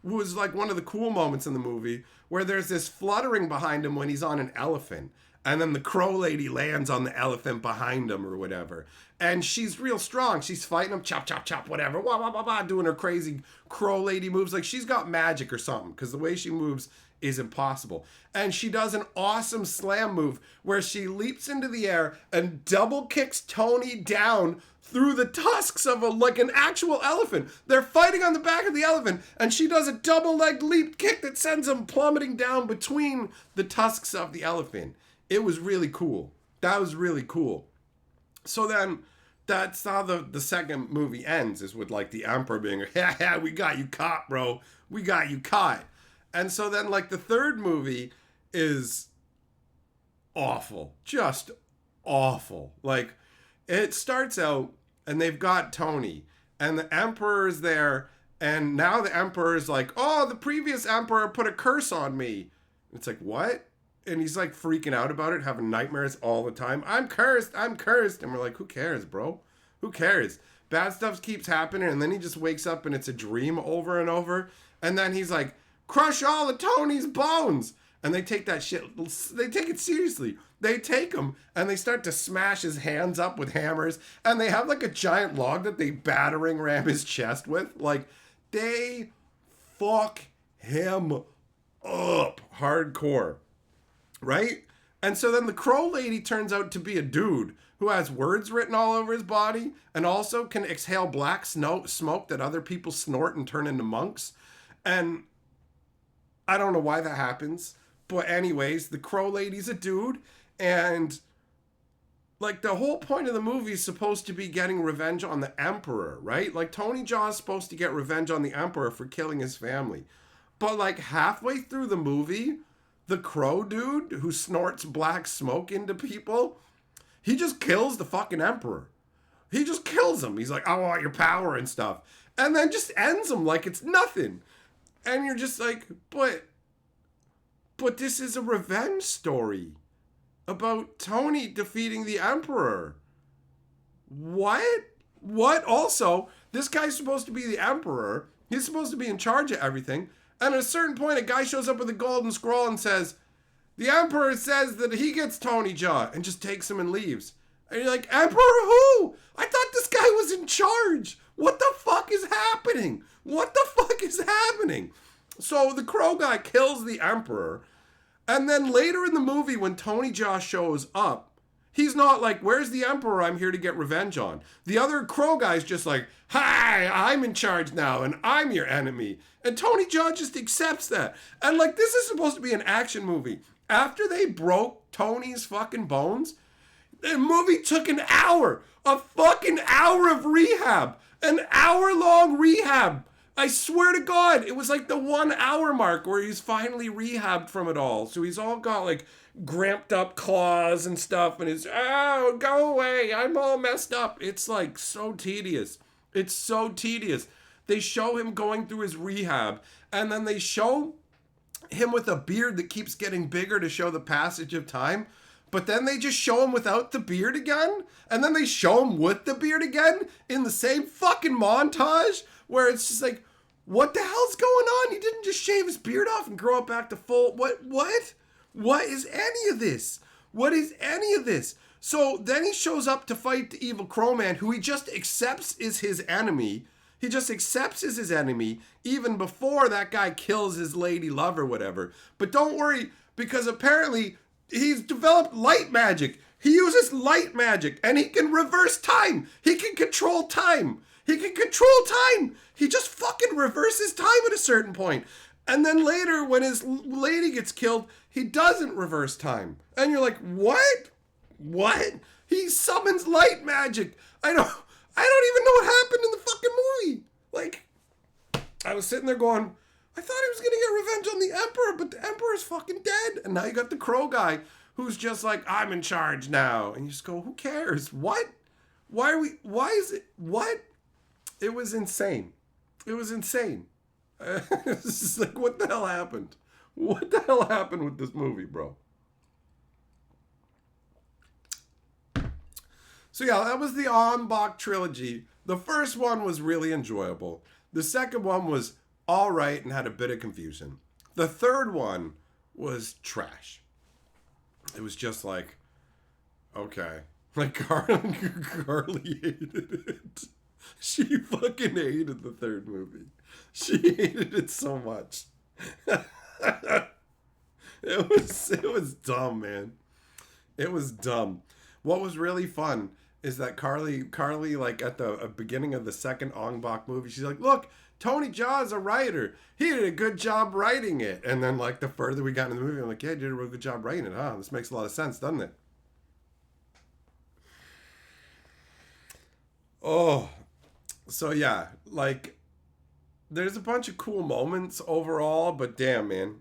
who is like one of the cool moments in the movie, where there's this fluttering behind him when he's on an elephant. And then the crow lady lands on the elephant behind him or whatever. And she's real strong. She's fighting him, chop, chop, chop, whatever. Wah, wah, wah, wah, doing her crazy crow lady moves. Like she's got magic or something, because the way she moves is impossible. And she does an awesome slam move where she leaps into the air and double kicks Tony down through the tusks of an actual elephant. They're fighting on the back of the elephant, and she does a double-legged leap kick that sends him plummeting down between the tusks of the elephant. It was really cool. That was really cool. So then, that's how the second movie ends, is with like the Emperor being like, yeah, we got you caught, bro. We got you caught. And so then like the third movie is awful. Just awful. Like it starts out and they've got Tony and the Emperor is there. And now the Emperor is like, oh, the previous Emperor put a curse on me. It's like, what? And he's like freaking out about it, having nightmares all the time. I'm cursed. And we're like, who cares, bro? Who cares? Bad stuff keeps happening. And then he just wakes up and it's a dream over and over. And then he's like, crush all of Tony's bones. And they take that shit. They take it seriously. They take him and they start to smash his hands up with hammers. And they have like a giant log that they battering ram his chest with. Like, they fuck him up hardcore. Right? And so then the crow lady turns out to be a dude who has words written all over his body and also can exhale black smoke that other people snort and turn into monks. And I don't know why that happens. But anyways, the crow lady's a dude. And like the whole point of the movie is supposed to be getting revenge on the Emperor, right? Like Tony Jaa is supposed to get revenge on the Emperor for killing his family. But like halfway through the movie, the crow dude who snorts black smoke into people, he just kills the fucking Emperor. He just kills him. He's like, I want your power and stuff. And then just ends him like it's nothing. And you're just like, but this is a revenge story about Tony defeating the Emperor. What? Also, this guy's supposed to be the Emperor. He's supposed to be in charge of everything. And at a certain point, a guy shows up with a golden scroll and says, the Emperor says that he gets Tony Jaa, and just takes him and leaves. And you're like, Emperor who? I thought this guy was in charge. What the fuck is happening? So the crow guy kills the emperor, and then later in the movie, when Tony Jaa shows up, he's not like, where's the emperor I'm here to get revenge on? The other crow guy's just like, hi, I'm in charge now, and I'm your enemy. And Tony Jaa just accepts that. And like, this is supposed to be an action movie. After they broke Tony's fucking bones, the movie took an hour. A fucking hour of rehab. An hour-long rehab. I swear to God, it was like the 1 hour mark where he's finally rehabbed from it all. So he's all got like gramped up claws and stuff, and he's, oh, go away, I'm all messed up. It's like so tedious. It's so tedious. They show him going through his rehab, and then they show him with a beard that keeps getting bigger to show the passage of time. But then they just show him without the beard again, and then they show him with the beard again in the same fucking montage, where it's just like, what the hell's going on? He didn't just shave his beard off and grow it back to full. What? What is any of this? What is any of this? So then he shows up to fight the evil Crowman, who he just accepts is his enemy. He just accepts as his enemy even before that guy kills his lady love or whatever. But don't worry, because apparently he's developed light magic. He uses light magic, and he can reverse time. He can control time. He can control time. He just fucking reverses time at a certain point. And then later, when his lady gets killed, he doesn't reverse time. And you're like, what? What? He summons light magic. I don't even know what happened in the fucking movie. Like, I was sitting there going, I thought he was going to get revenge on the Emperor, but the Emperor's fucking dead. And now you got the crow guy who's just like, I'm in charge now. And you just go, who cares? What? Why is it, what? It was insane. It was insane. It's just like, what the hell happened? What the hell happened with this movie, bro? So yeah, that was the Ong Bak trilogy. The first one was really enjoyable. The second one was all right and had a bit of confusion. The third one was trash. It was just like, okay. Like, Carly hated it. She fucking hated the third movie. She hated it so much. It was dumb, man. It was dumb. What was really fun is that Carly, like at the beginning of the second Ong Bak movie, she's like, look, Tony Jaa is a writer. He did a good job writing it. And then like the further we got into the movie, I'm like, yeah, he did a real good job writing it, huh? This makes a lot of sense, doesn't it? Oh, so yeah, like there's a bunch of cool moments overall, but damn, man.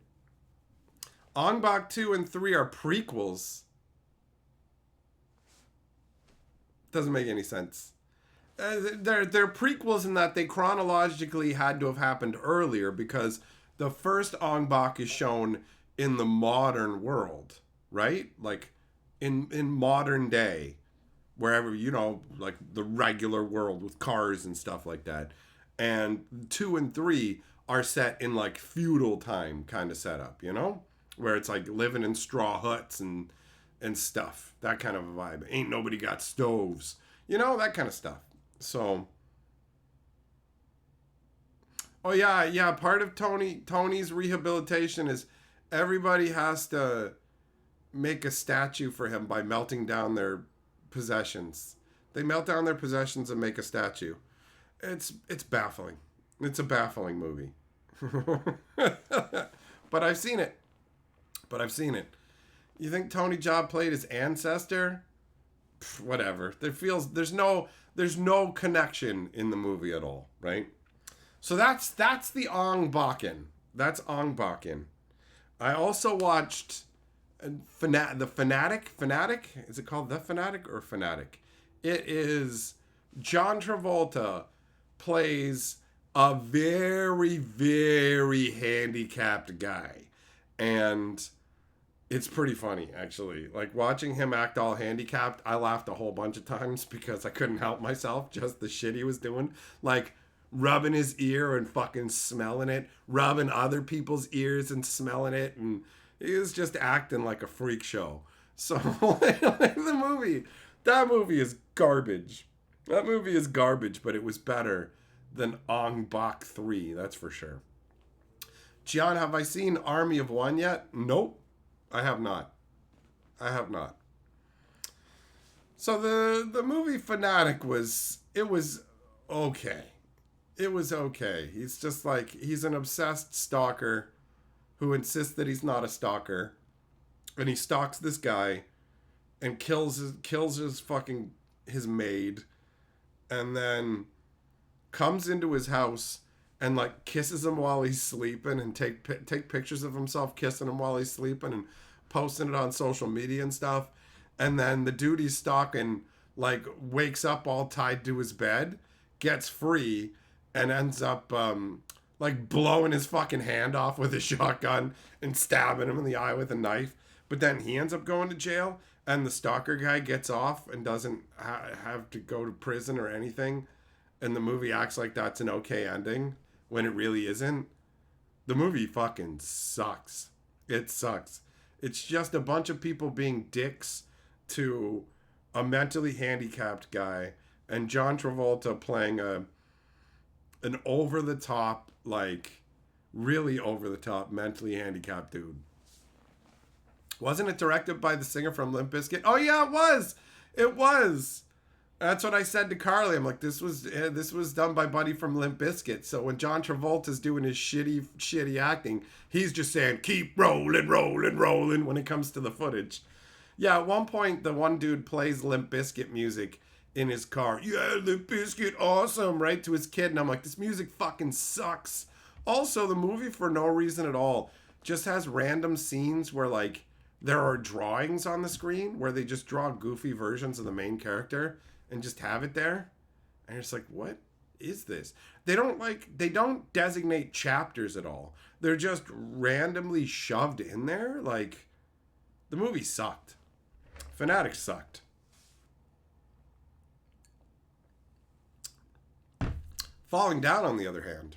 Ong Bak 2 and 3 are prequels. Doesn't make any sense. They're prequels in that they chronologically had to have happened earlier because the first Ong Bak is shown in the modern world, right? Like in modern day, wherever, you know, like the regular world with cars and stuff like that. And 2 and 3 are set in like feudal time kind of setup, you know? Where it's like living in straw huts and stuff. That kind of a vibe. Ain't nobody got stoves. You know, that kind of stuff. So, oh yeah, part of Tony's rehabilitation is everybody has to make a statue for him by melting down their possessions. They melt down their possessions and make a statue. It's baffling. It's a baffling movie. But I've seen it. You think Tony Jaa played his ancestor? Pff, whatever. There's no connection in the movie at all, right? So that's the Ong Bakin. That's Ong Bakin. I also watched the Fanatic. Fanatic? Is it called The Fanatic or Fanatic? It is John Travolta plays a very, very handicapped guy. And it's pretty funny, actually. Like, watching him act all handicapped, I laughed a whole bunch of times because I couldn't help myself, just the shit he was doing. Like, rubbing his ear and fucking smelling it, rubbing other people's ears and smelling it, and he was just acting like a freak show. So, that movie is garbage. That movie is garbage, but it was better than Ong Bak 3, that's for sure. Gian, have I seen Army of One yet? Nope. I have not. I have not. So the movie Fanatic was okay. It was okay. He's just like he's an obsessed stalker who insists that he's not a stalker, and he stalks this guy and kills his fucking his maid, and then comes into his house and like kisses him while he's sleeping and take pictures of himself kissing him while he's sleeping and posting it on social media and stuff. And then the dude he's stalking like wakes up all tied to his bed, gets free, and ends up like blowing his fucking hand off with a shotgun and stabbing him in the eye with a knife. But then he ends up going to jail, and the stalker guy gets off and doesn't have to go to prison or anything. And the movie acts like that's an okay ending when it really isn't. The movie fucking sucks. It sucks. It's just a bunch of people being dicks to a mentally handicapped guy, and John Travolta playing an over the top, like really over the top mentally handicapped dude. Wasn't it directed by the singer from Limp Bizkit? Oh yeah, it was. It was. That's what I said to Carly. I'm like, this was done by Buddy from Limp Bizkit. So when John Travolta's doing his shitty acting, he's just saying, keep rolling, rolling, rolling when it comes to the footage. Yeah, at one point, the one dude plays Limp Bizkit music in his car. Yeah, Limp Bizkit, awesome, right, to his kid. And I'm like, this music fucking sucks. Also, the movie, for no reason at all, just has random scenes where, like, there are drawings on the screen where they just draw goofy versions of the main character and just have it there. And it's like, what is this? They don't designate chapters at all. They're just randomly shoved in there. Like, the movie sucked. Fanatic sucked. Falling Down, on the other hand.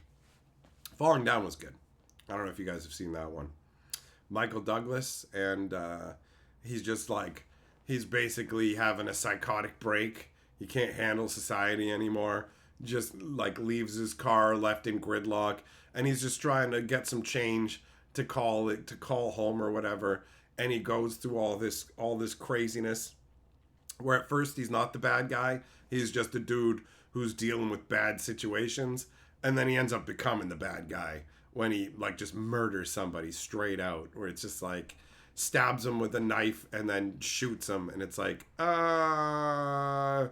Falling Down was good. I don't know if you guys have seen that one. Michael Douglas, and he's just like, he's basically having a psychotic break. He can't handle society anymore. Just like leaves his car left in gridlock, and he's just trying to get some change to call home or whatever. And he goes through all this craziness, where at first he's not the bad guy. He's just a dude who's dealing with bad situations, and then he ends up becoming the bad guy when he like just murders somebody straight out, where it's just like stabs him with a knife and then shoots him, and it's like, yeah,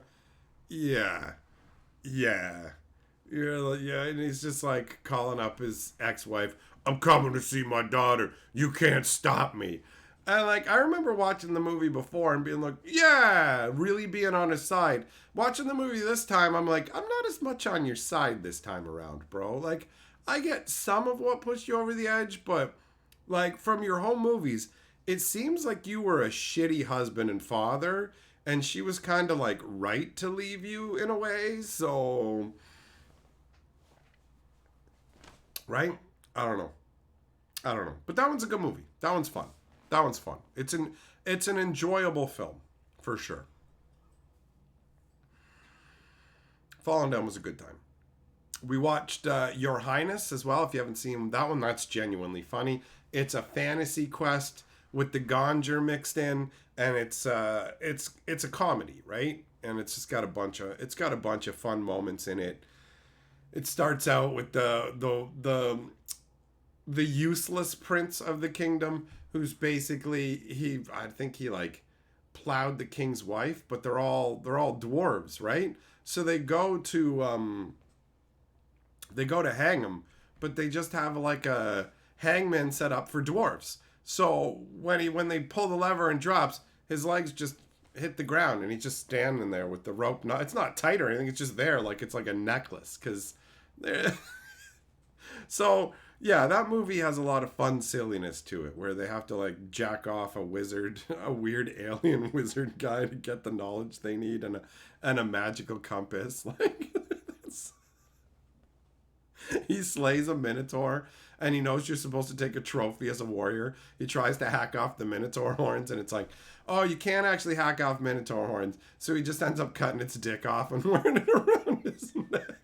and he's just like calling up his ex-wife, I'm coming to see my daughter, you can't stop me. And like, I remember watching the movie before and being like, yeah, really being on his side. Watching the movie this time, I'm like, I'm not as much on your side this time around, bro. Like, I get some of what pushed you over the edge, but like from your home movies, it seems like you were a shitty husband and father, and she was kind of like right to leave you in a way. So, right? I don't know. But that one's a good movie. That one's fun. It's an enjoyable film, for sure. Falling Down was a good time. We watched Your Highness as well. If you haven't seen that one, that's genuinely funny. It's a fantasy quest with the Gonjer mixed in, and it's a comedy, right? And it's just got a bunch of fun moments in it. It starts out with the useless prince of the kingdom, who's basically I think he like plowed the king's wife, but they're all dwarves, right? So they go to hang him, but they just have like a hangman set up for dwarves. So when they pull the lever and drops, his legs just hit the ground, and he's just standing there with the rope. No, it's not tight or anything. It's just there, like it's like a necklace. So yeah, that movie has a lot of fun silliness to it, where they have to like jack off a weird alien wizard guy to get the knowledge they need, and a magical compass. Like, he slays a minotaur, and he knows you're supposed to take a trophy as a warrior. He tries to hack off the minotaur horns, and it's like, oh, you can't actually hack off minotaur horns. So he just ends up cutting its dick off and wearing it around his neck.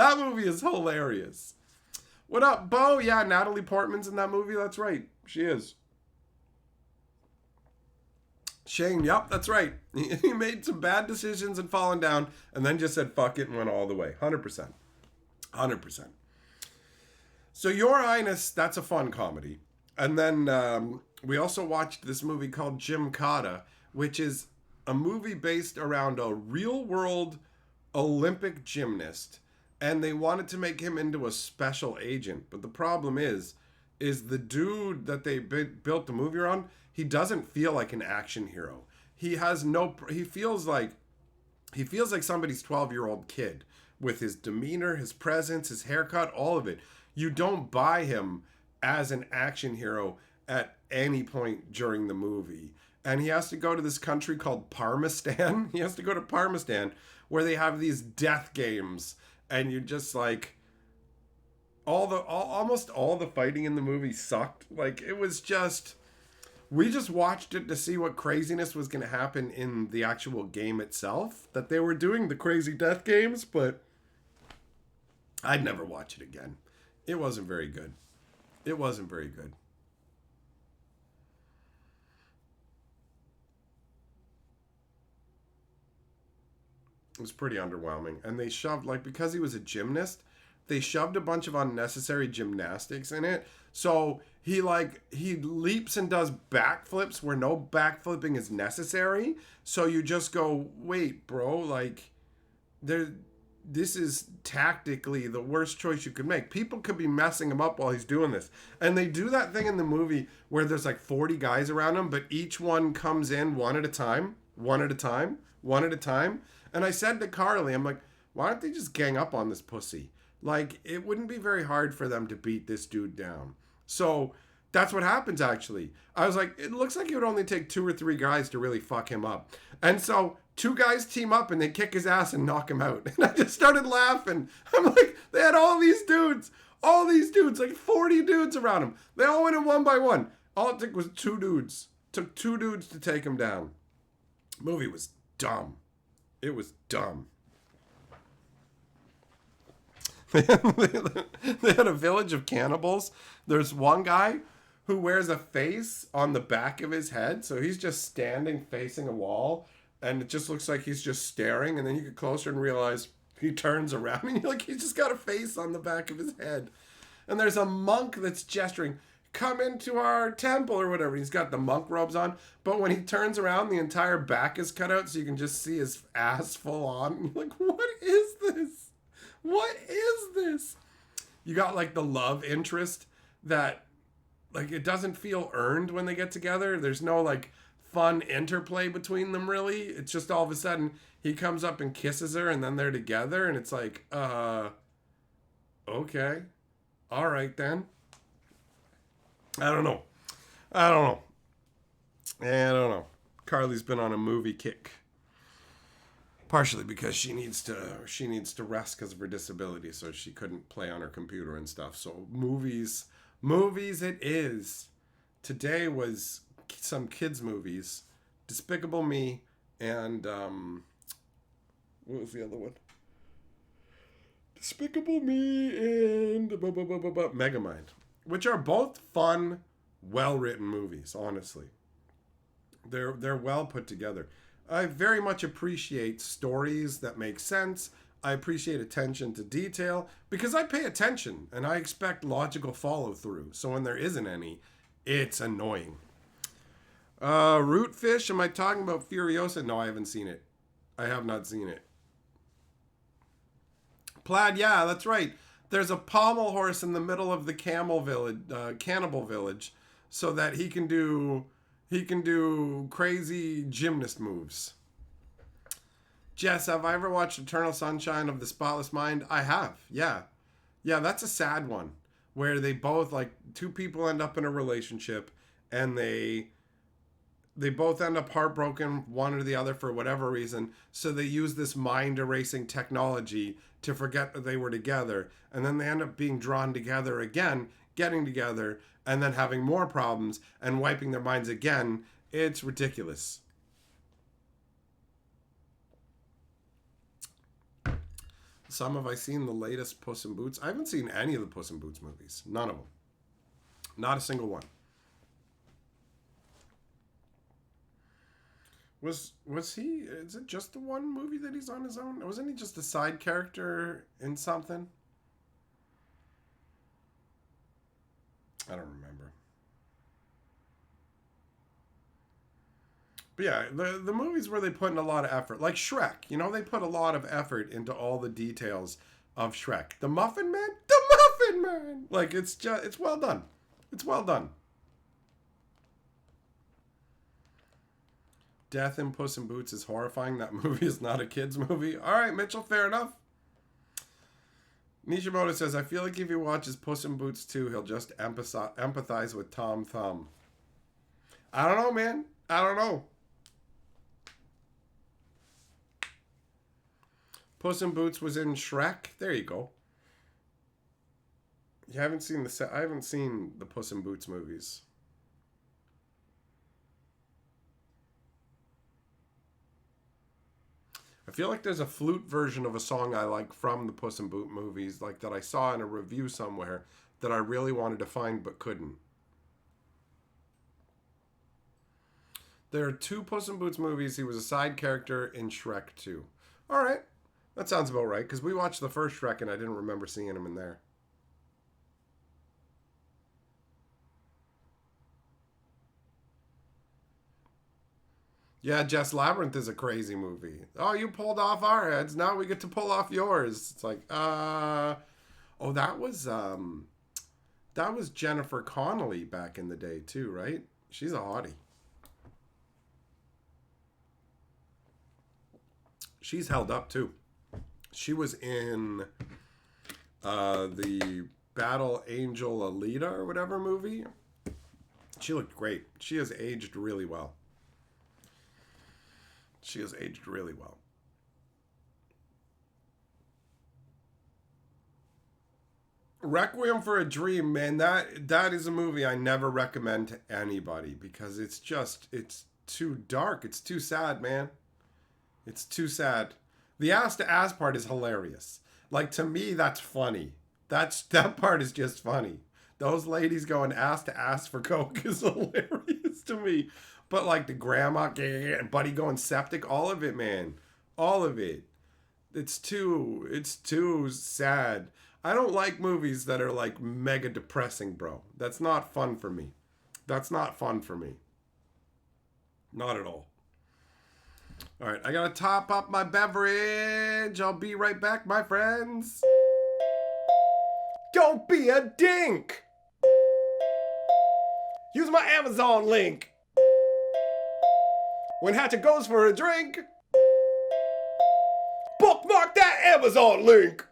That movie is hilarious. What up, Bo? Yeah, Natalie Portman's in that movie. That's right. She is. Shane, yep, that's right. He made some bad decisions and fallen down and then just said fuck it and went all the way. 100%. 100%. So Your Highness, that's a fun comedy. And then we also watched this movie called Gymkata, which is a movie based around a real world Olympic gymnast. And they wanted to make him into a special agent. But the problem is the dude that they built the movie around, he doesn't feel like an action hero. He feels like somebody's 12-year-old kid with his demeanor, his presence, his haircut, all of it. You don't buy him as an action hero at any point during the movie. And he has to go to this country called Parmistan. He has to go to Parmistan where they have these death games. And you just like, almost all the fighting in the movie sucked. Like, it was just, we just watched it to see what craziness was going to happen in the actual game itself. That they were doing the crazy death games, but I'd never watch it again. It wasn't very good. It wasn't very good. It was pretty underwhelming. And they shoved, like, because he was a gymnast, they shoved a bunch of unnecessary gymnastics in it. So he leaps and does backflips where no backflipping is necessary. So you just go, wait, bro, like, this is tactically the worst choice you could make. People could be messing him up while he's doing this. And they do that thing in the movie where there's like 40 guys around him, but each one comes in one at a time. And I said to Carly, I'm like, why don't they just gang up on this pussy? Like, it wouldn't be very hard for them to beat this dude down. So that's what happens, actually. I was like, it looks like it would only take 2 or 3 guys to really fuck him up. And so 2 guys team up and they kick his ass and knock him out. And I just started laughing. I'm like, they had all these dudes, like 40 dudes around him. They all went in one by one. All it took was 2 dudes. Took 2 dudes to take him down. Movie was dumb. It was dumb. They had a village of cannibals. There's one guy who wears a face on the back of his head. So he's just standing facing a wall. And it just looks like he's just staring. And then you get closer and realize he turns around. And you're like, he's just got a face on the back of his head. And there's a monk that's gesturing, come into our temple or whatever. He's got the monk robes on. But when he turns around, the entire back is cut out. So you can just see his ass full on. And you're like, what is this? What is this? You got like the love interest that like it doesn't feel earned when they get together. There's no like fun interplay between them really. It's just all of a sudden he comes up and kisses her and then they're together and it's like, okay. All right then. I don't know. Carly's been on a movie kick. Partially because she needs to rest because of her disability, so she couldn't play on her computer and stuff. So movies it is. Today was some kids movies, Despicable Me, and what was the other one? Despicable Me and Megamind, which are both fun, well-written movies. Honestly, they're well put together. I very much appreciate stories that make sense. I appreciate attention to detail because I pay attention and I expect logical follow through. So when there isn't any, it's annoying. Rootfish, am I talking about Furiosa? No, I haven't seen it. I have not seen it. Plaid, yeah, that's right. There's a pommel horse in the middle of the cannibal village so that he can do crazy gymnast moves. Jess, have I ever watched Eternal Sunshine of the Spotless Mind? I have, yeah. Yeah, that's a sad one. Where they both, like, 2 people end up in a relationship and they both end up heartbroken, one or the other, for whatever reason. So they use this mind-erasing technology to forget that they were together. And then they end up being drawn together again, getting together, and then having more problems and wiping their minds again. It's ridiculous. Some have I seen the latest Puss in Boots? I haven't seen any of the Puss in Boots movies. None of them. Not a single one. Was he? Is it just the one movie that he's on his own? Wasn't he just a side character in something? I don't remember. But yeah, the movies where they put in a lot of effort, like Shrek, you know, they put a lot of effort into all the details of Shrek. The Muffin Man, the Muffin Man. Like it's well done. It's well done. Death in Puss in Boots is horrifying. That movie is not a kid's movie. All right, Mitchell, fair enough. Nishimoto says, I feel like if he watches Puss in Boots 2, he'll just empathize with Tom Thumb. I don't know, man. I don't know. Puss in Boots was in Shrek. There you go. You haven't seen I haven't seen the Puss in Boots movies. I feel like there's a flute version of a song I like from the Puss in Boots movies, like that I saw in a review somewhere that I really wanted to find but couldn't. There are 2 Puss in Boots movies. He was a side character in Shrek 2. All right. That sounds about right, because we watched the first Shrek and I didn't remember seeing him in there. Yeah, Jess Labyrinth is a crazy movie. Oh, you pulled off our heads. Now we get to pull off yours. It's like, oh, that was Jennifer Connelly back in the day too, right? She's a hottie. She's held up too. She was in the Battle Angel Alita or whatever movie. She looked great. She has aged really well. She has aged really well. Requiem for a Dream, man, that is a movie I never recommend to anybody because it's too dark. It's too sad, man. It's too sad. The ass to ass part is hilarious. Like, to me, that's funny. That part is just funny. Those ladies going ass to ass for coke is hilarious to me. But like the grandma and Buddy going septic, all of it, man. All of it. It's too sad. I don't like movies that are like mega depressing, bro. That's not fun for me. That's not fun for me. Not at all. All right, I gotta top up my beverage. I'll be right back, my friends. Don't be a dink. Use my Amazon link. When Hatchet goes for a drink, bookmark that Amazon link.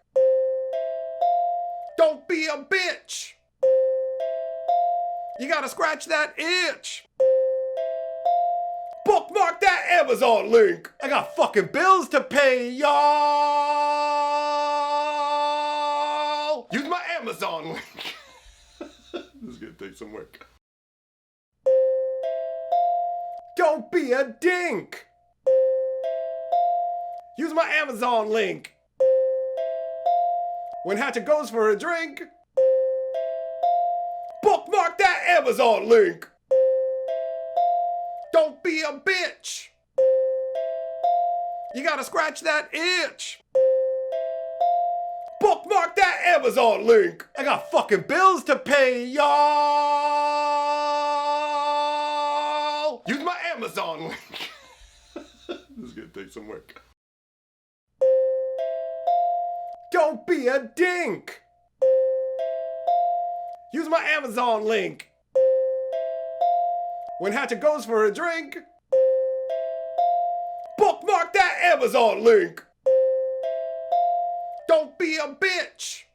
Don't be a bitch. You gotta scratch that itch. Bookmark that Amazon link. I got fucking bills to pay, y'all. Use my Amazon link. This is gonna take some work. Don't be a dink. Use my Amazon link. When Hatchet goes for a drink, bookmark that Amazon link. Don't be a bitch. You gotta scratch that itch. Bookmark that Amazon link. I got fucking bills to pay, y'all. Use my Amazon link. This is gonna take some work. Don't be a dink. Use my Amazon link. When Hatchet goes for a drink, bookmark that Amazon link. Don't be a bitch.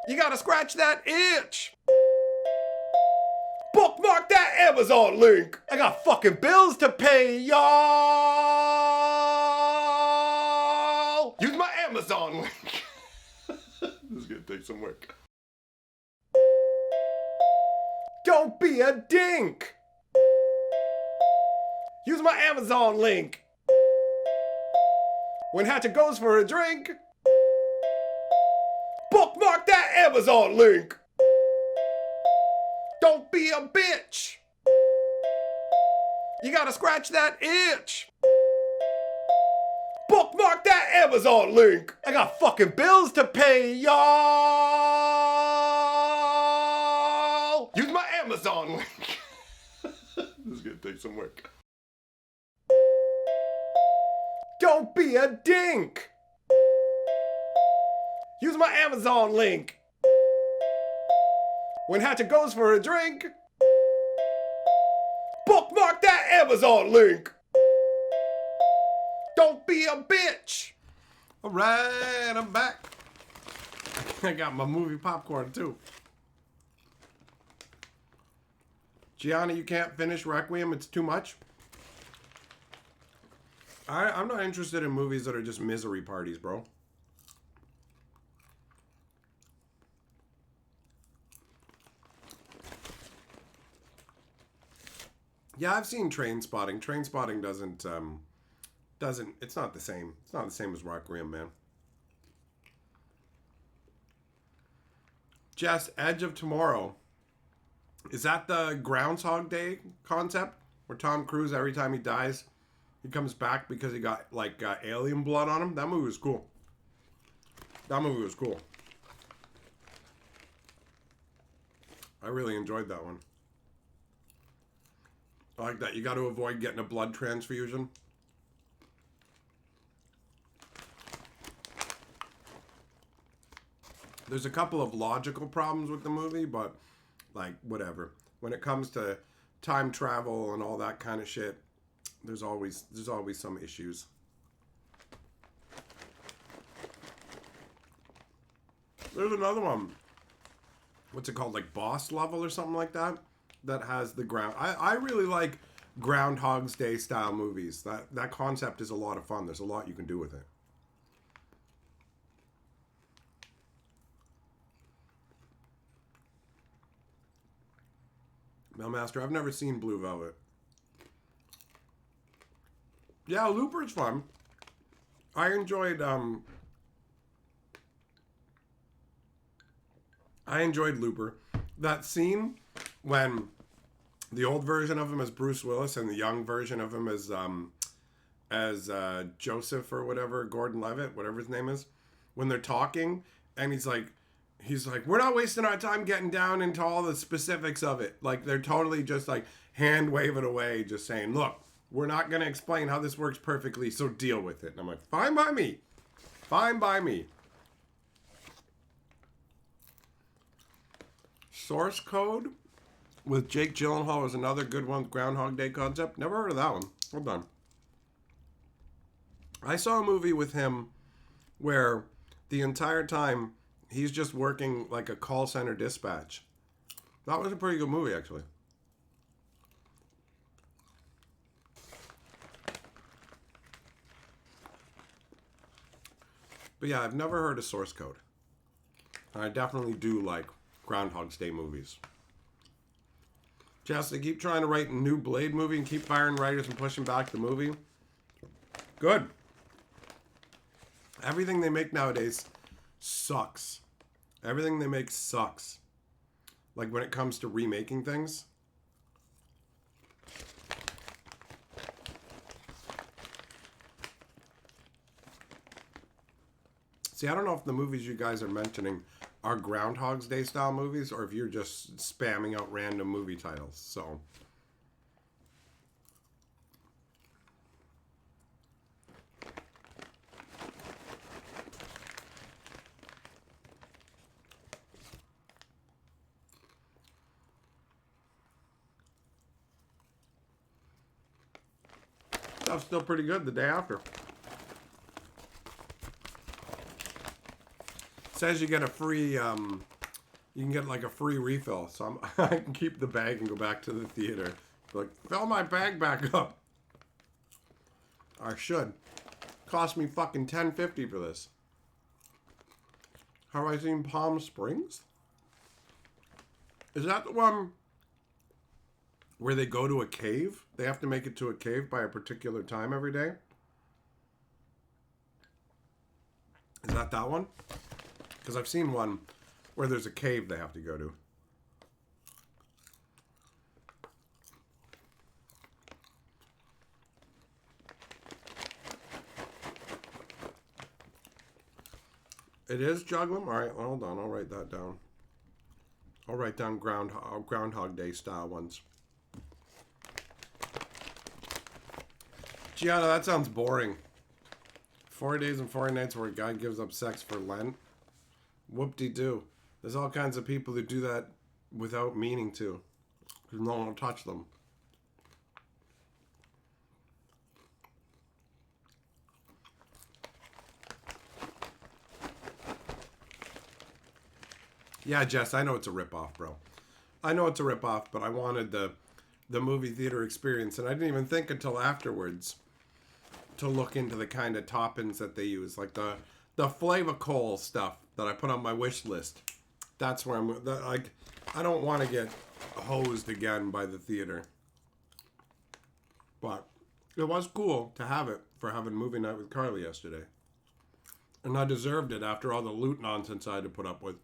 You gotta scratch that itch. Bookmark that Amazon link. I got fucking bills to pay, y'all. Use my Amazon link. This is gonna take some work. Don't be a dink. Use my Amazon link. When Hatchet goes for a drink, bookmark that Amazon link. Don't be a bitch. You gotta scratch that itch. Bookmark that Amazon link. I got fucking bills to pay, y'all. Use my Amazon link. This is gonna take some work. Don't be a dink. Use my Amazon link. When Hatchet goes for a drink, bookmark that Amazon link. Don't be a bitch. All right, I'm back. I got my movie popcorn too. Gianni, you can't finish Requiem. It's too much. I'm not interested in movies that are just misery parties, bro. Yeah, I've seen Trainspotting. Trainspotting doesn't, it's not the same. It's not the same as Requiem, man. Jess, Edge of Tomorrow. Is that the Groundhog Day concept? Where Tom Cruise, every time he dies, he comes back because he got, like, alien blood on him? That movie was cool. That movie was cool. I really enjoyed that one. I like that. You got to avoid getting a blood transfusion. There's a couple of logical problems with the movie, but, like, whatever. When it comes to time travel and all that kind of shit, there's always some issues. There's another one. What's it called? Like Boss Level or something like that? That has the ground. I really like Groundhog's Day style movies. That concept is a lot of fun. There's a lot you can do with it. Mailmaster, I've never seen Blue Velvet. Yeah, Looper's fun. I enjoyed Looper. That scene when the old version of him is Bruce Willis and the young version of him is Joseph or whatever, Gordon-Levitt, whatever his name is, when they're talking and he's like, we're not wasting our time getting down into all the specifics of it. Like, they're totally just like hand waving away, just saying, look, we're not going to explain how this works perfectly, so deal with it. And I'm like, fine by me. Fine by me. Source Code with Jake Gyllenhaal is another good one. Groundhog Day concept. Never heard of that one. Hold on. I saw a movie with him where the entire time he's just working like a call center dispatch. That was a pretty good movie, actually. But yeah, I've never heard of Source Code. I definitely do like Groundhog's Day movies. Jess, they keep trying to write a new Blade movie and keep firing writers and pushing back the movie. Good. Everything they make nowadays sucks. Everything they make sucks. Like when it comes to remaking things. See, I don't know if the movies you guys are mentioning are Groundhog's Day style movies or if you're just spamming out random movie titles. So stuff's still pretty good the day after. Says you get a free, you can get like a free refill. So I can keep the bag and go back to the theater. Like, fill my bag back up. I should. Cost me fucking $10.50 for this. Have I seen Palm Springs? Is that the one where they go to a cave? They have to make it to a cave by a particular time every day? Is that one? Because I've seen one where there's a cave they have to go to. It is Juglum? All right, hold on. I'll write that down. I'll write down Groundhog Day style ones. Gianna, that sounds boring. 4 days and 4 nights where a guy gives up sex for Lent. Whoop-de-doo. There's all kinds of people who do that without meaning to. Because no one will touch them. Yeah, Jess, I know it's a ripoff, bro. I know it's a ripoff, but I wanted the movie theater experience, and I didn't even think until afterwards to look into the kind of toppings that they use, like the Flavor Coal stuff that I put on my wish list. That's where I don't want to get hosed again by the theater. But it was cool to have it for having movie night with Carly yesterday. And I deserved it after all the loot nonsense I had to put up with.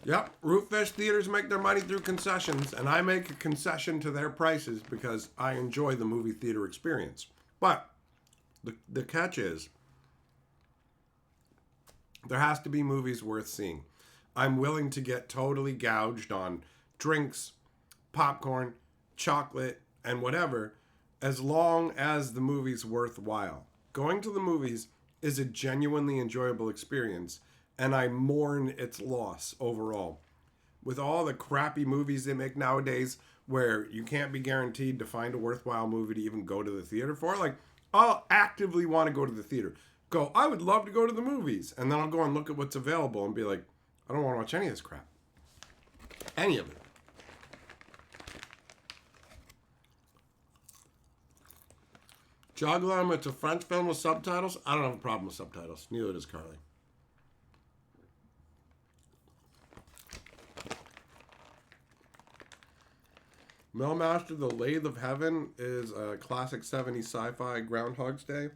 Yep, Rootfish theaters make their money through concessions, and I make a concession to their prices because I enjoy the movie theater experience. But the catch is, there has to be movies worth seeing. I'm willing to get totally gouged on drinks, popcorn, chocolate, and whatever, as long as the movie's worthwhile. Going to the movies is a genuinely enjoyable experience, and I mourn its loss overall. With all the crappy movies they make nowadays where you can't be guaranteed to find a worthwhile movie to even go to the theater for, like, I'll actively want to go to the theater. Go, I would love to go to the movies. And then I'll go and look at what's available and be like, I don't want to watch any of this crap. Any of it. Juglum, it's a French film with subtitles. I don't have a problem with subtitles. Neither does Carly. Millmaster, The Lathe of Heaven is a classic 70s sci-fi Groundhog's Day.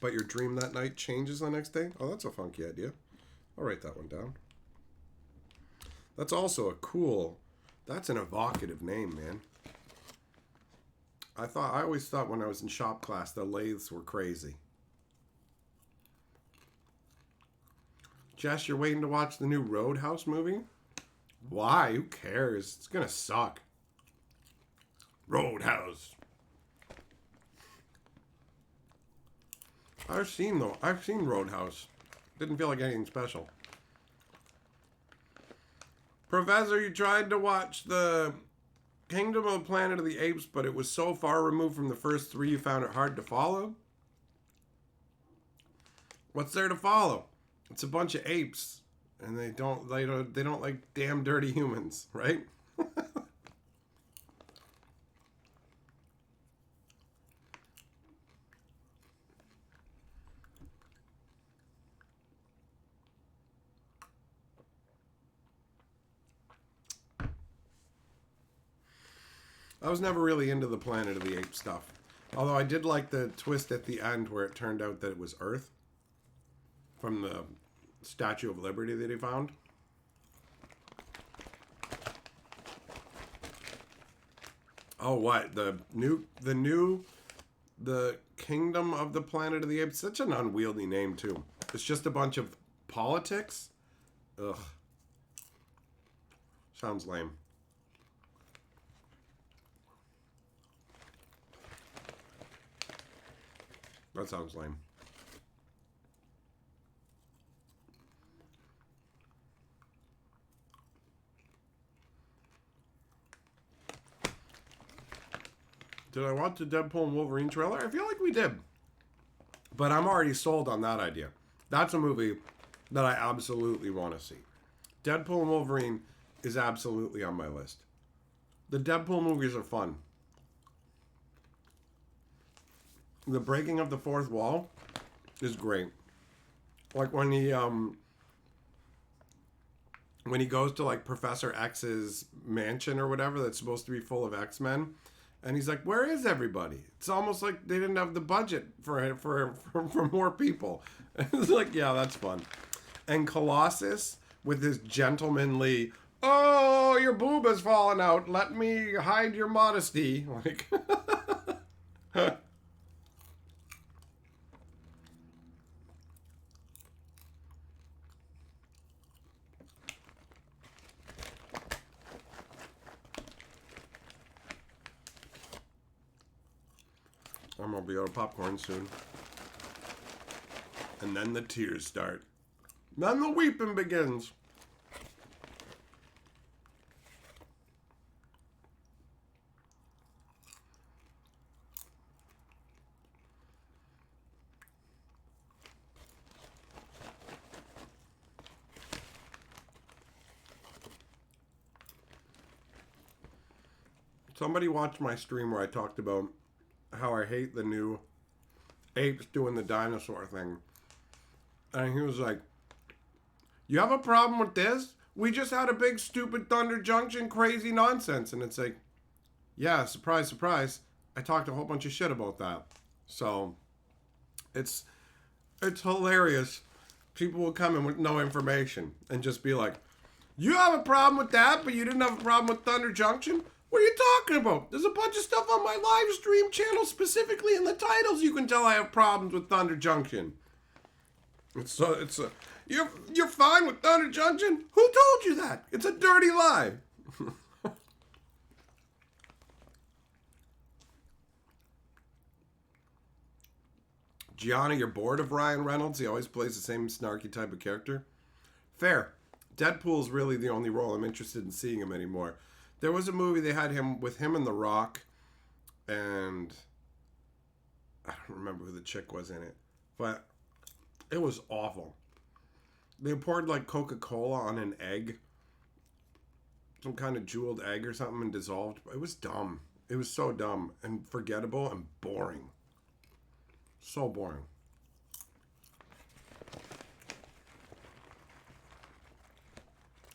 But your dream that night changes the next day? Oh, that's a funky idea. I'll write that one down. That's also a cool... That's an evocative name, man. I always thought when I was in shop class, the lathes were crazy. Jess, you're waiting to watch the new Roadhouse movie? Why? Who cares? It's gonna suck. Roadhouse. I've seen Roadhouse. Didn't feel like anything special. Professor, you tried to watch the Kingdom of the Planet of the Apes, but it was so far removed from the first three you found it hard to follow? What's there to follow? It's a bunch of apes, and they don't like damn dirty humans, right? I was never really into the Planet of the Apes stuff. Although I did like the twist at the end where it turned out that it was Earth. From the Statue of Liberty that he found. Oh, what? The Kingdom of the Planet of the Apes. Such an unwieldy name, too. It's just a bunch of politics? Ugh. Sounds lame. That sounds lame. Did I watch the Deadpool and Wolverine trailer? I feel like we did. But I'm already sold on that idea. That's a movie that I absolutely want to see. Deadpool and Wolverine is absolutely on my list. The Deadpool movies are fun. The breaking of the fourth wall is great. Like when he goes to like Professor X's mansion or whatever that's supposed to be full of X-Men, And he's like, where is everybody? It's almost like they didn't have the budget for more people. It's like, yeah, that's fun. And Colossus with his gentlemanly, oh, your boob has fallen out. Let me hide your modesty. Like, I'm gonna be out of popcorn soon. And then the tears start. Then the weeping begins. Somebody watched my stream where I talked about how I hate the new apes doing the dinosaur thing. And he was like, you have a problem with this? We just had a big stupid Thunder Junction crazy nonsense. And it's like, yeah, surprise, surprise. I talked a whole bunch of shit about that. So it's hilarious. People will come in with no information and just be like, you have a problem with that, but you didn't have a problem with Thunder Junction? What are you talking about? There's a bunch of stuff on my live stream channel, specifically in the titles. You can tell I have problems with Thunder Junction. You're fine with Thunder Junction? Who told you that? It's a dirty lie. Gianna, you're bored of Ryan Reynolds? He always plays the same snarky type of character. Fair. Deadpool's really the only role I'm interested in seeing him anymore. There was a movie they had him with him and The Rock, and I don't remember who the chick was in it, but it was awful. They poured like Coca-Cola on an egg, some kind of jeweled egg or something, and dissolved. It was dumb. It was so dumb and forgettable and boring. So boring.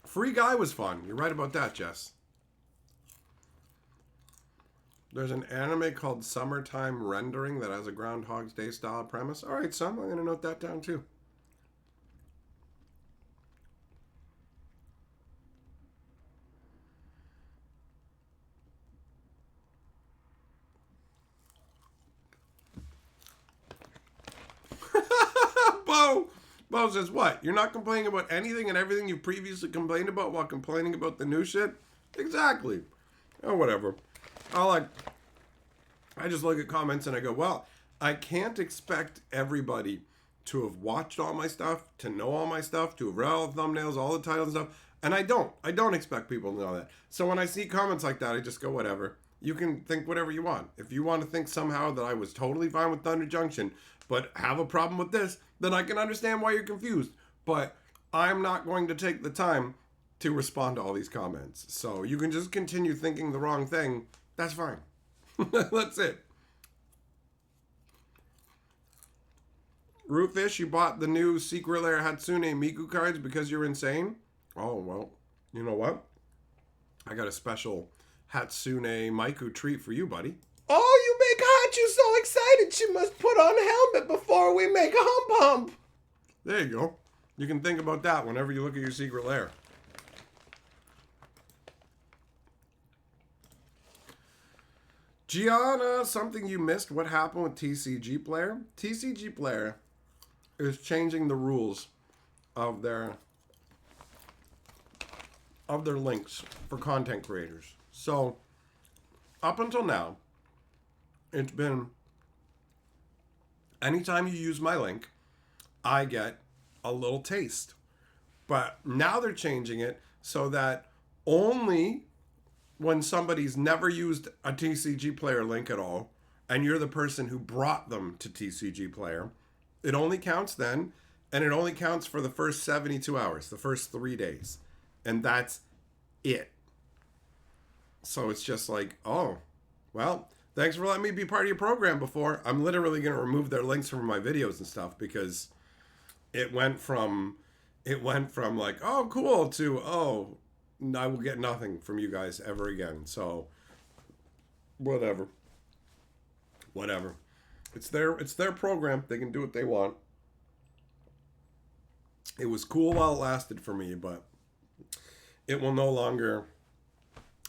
Free Guy was fun. You're right about that, Jess. There's an anime called Summertime Rendering that has a Groundhog's Day style premise. All right, son, I'm going to note that down too. Bo says, what? You're not complaining about anything and everything you previously complained about while complaining about the new shit? Exactly. Oh, whatever. I just look at comments and I go, well, I can't expect everybody to have watched all my stuff, to know all my stuff, to have read all the thumbnails, all the titles and stuff. And I don't expect people to know that. So when I see comments like that, I just go, whatever. You can think whatever you want. If you want to think somehow that I was totally fine with Thunder Junction, but have a problem with this, then I can understand why you're confused. But I'm not going to take the time to respond to all these comments. So you can just continue thinking the wrong thing. That's fine. That's it. Rootfish, you bought the new Secret Lair Hatsune Miku cards because you're insane? Oh, well, you know what? I got a special Hatsune Miku treat for you, buddy. Oh, you make Hachu so excited she must put on a helmet before we make a hump hump. There you go. You can think about that whenever you look at your Secret Lair. Gianna, something you missed. What happened with TCG Player? TCG Player is changing the rules of their links for content creators. So, up until now, it's been anytime you use my link, I get a little taste. But now they're changing it so that only when somebody's never used a TCG Player link at all, and you're the person who brought them to TCG Player, it only counts then, and it only counts for the first 72 hours, the first 3 days. And that's it. So it's just like, oh, well, thanks for letting me be part of your program before. I'm literally going to remove their links from my videos and stuff because it went from like, oh, cool, to, oh, I will get nothing from you guys ever again. So Whatever. Whatever. It's their program. They can do what they want. It was cool while it lasted for me, but it will no longer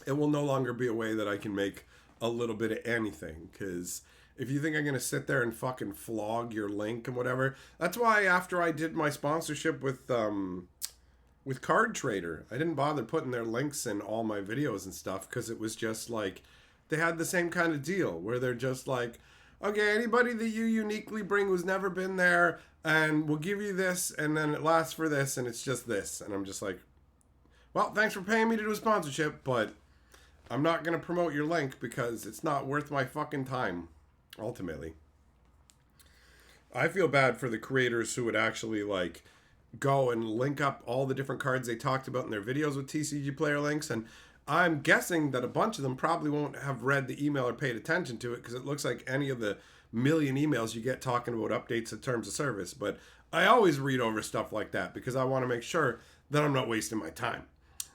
it will no longer be a way that I can make a little bit of anything. Because if you think I'm gonna sit there and fucking flog your link and whatever, that's why after I did my sponsorship with Card Trader, I didn't bother putting their links in all my videos and stuff because it was just like they had the same kind of deal where they're just like, okay, anybody that you uniquely bring who's never been there, and we'll give you this, and then it lasts for this, and it's just this, and I'm just like, well, thanks for paying me to do a sponsorship, but I'm not gonna promote your link because it's not worth my fucking time. Ultimately, I feel bad for the creators who would actually like go and link up all the different cards they talked about in their videos with TCG player links. And I'm guessing that a bunch of them probably won't have read the email or paid attention to it because it looks like any of the million emails you get talking about updates and terms of service. But I always read over stuff like that because I want to make sure that I'm not wasting my time.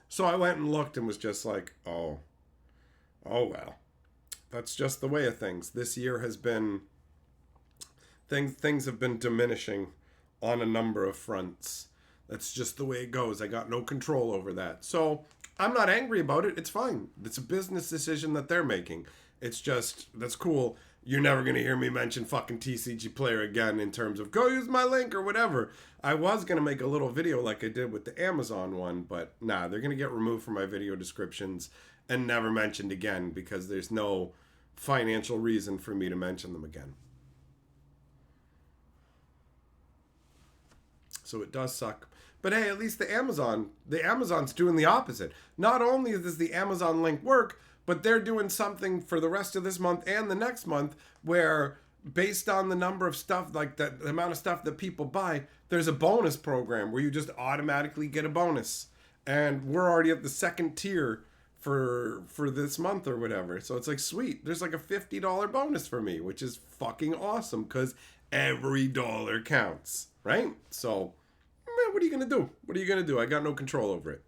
So I went and looked and was just like, oh well. That's just the way of things. This year has been things have been diminishing on a number of fronts. That's just the way it goes. I got no control over that. So I'm not angry about it. It's fine. It's a business decision that they're making. It's just, that's cool. You're never going to hear me mention fucking TCG Player again in terms of go use my link or whatever. I was going to make a little video like I did with the Amazon one, but nah, they're going to get removed from my video descriptions and never mentioned again because there's no financial reason for me to mention them again. So it does suck. But hey, at least the Amazon's doing the opposite. Not only does the Amazon link work, but they're doing something for the rest of this month and the next month where based on the number of stuff, like the amount of stuff that people buy, there's a bonus program where you just automatically get a bonus. And we're already at the second tier for this month or whatever. So it's like, sweet. There's like a $50 bonus for me, which is fucking awesome because every dollar counts, right? So what are you going to do? What are you going to do? I got no control over it.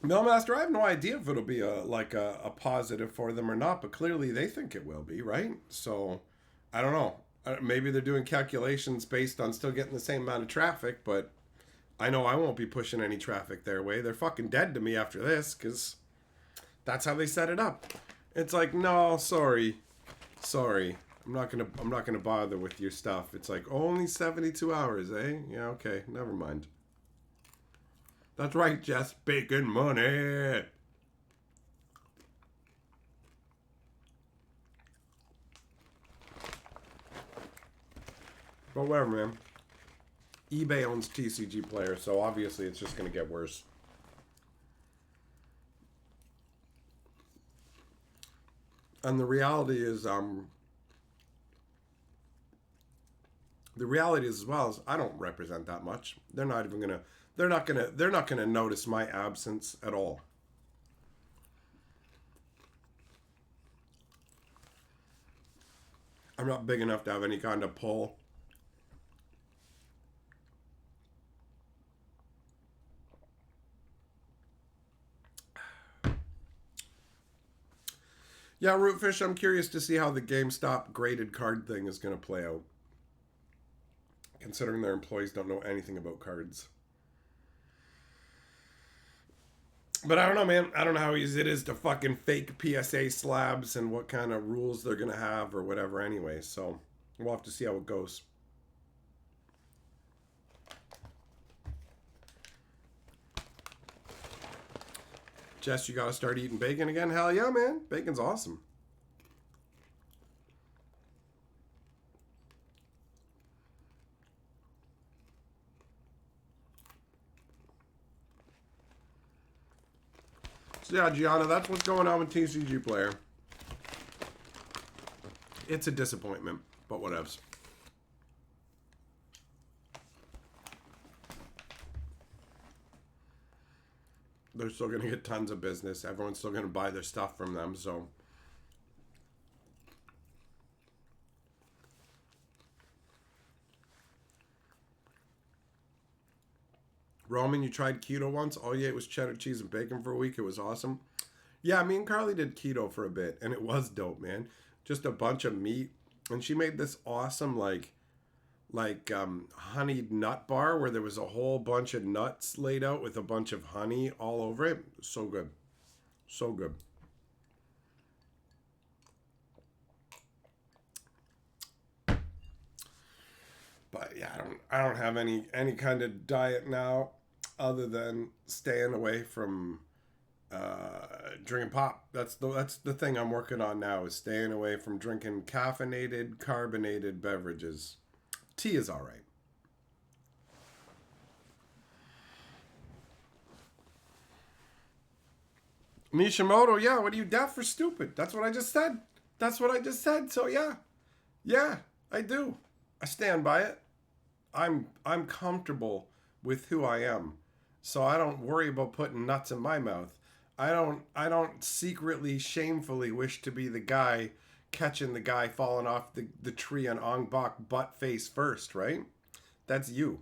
Millmaster, I have no idea if it'll be a positive for them or not, but clearly they think it will be, right? So, I don't know. Maybe they're doing calculations based on still getting the same amount of traffic, but I know I won't be pushing any traffic their way. They're fucking dead to me after this, because that's how they set it up. It's like, no, sorry. I'm not gonna bother with your stuff. It's like only 72 hours, eh? Yeah, okay, never mind. That's right, Jess. Bacon money. But whatever, man. eBay owns TCG Player, so obviously it's just gonna get worse. And the reality is as well is I don't represent that much. They're not gonna notice my absence at all. I'm not big enough to have any kind of pull. Yeah, Rootfish, I'm curious to see how the GameStop graded card thing is going to play out. Considering their employees don't know anything about cards. But I don't know, man. I don't know how easy it is to fucking fake PSA slabs and what kind of rules they're going to have or whatever anyway. So we'll have to see how it goes. Jess, you gotta start eating bacon again? Hell yeah, man. Bacon's awesome. So yeah, Gianna, that's what's going on with TCG Player. It's a disappointment, but whatevs. They're still going to get tons of business. Everyone's still going to buy their stuff from them, so. Roman, you tried keto once? All you ate was cheddar cheese and bacon for a week. It was awesome. Yeah, me and Carly did keto for a bit, and it was dope, man. Just a bunch of meat, and she made this awesome honeyed nut bar where there was a whole bunch of nuts laid out with a bunch of honey all over it. So good, so good. But yeah, I don't have any kind of diet now, other than staying away from drinking pop. That's the thing I'm working on now, is staying away from drinking caffeinated, carbonated beverages. Tea is all right. Nishimoto, yeah, what are you, deaf or stupid? That's what I just said. That's what I just said. So yeah. Yeah, I do. I stand by it. I'm comfortable with who I am. So I don't worry about putting nuts in my mouth. I don't secretly shamefully wish to be the guy catching the guy falling off the tree on Ong Bak butt face first, right? That's you.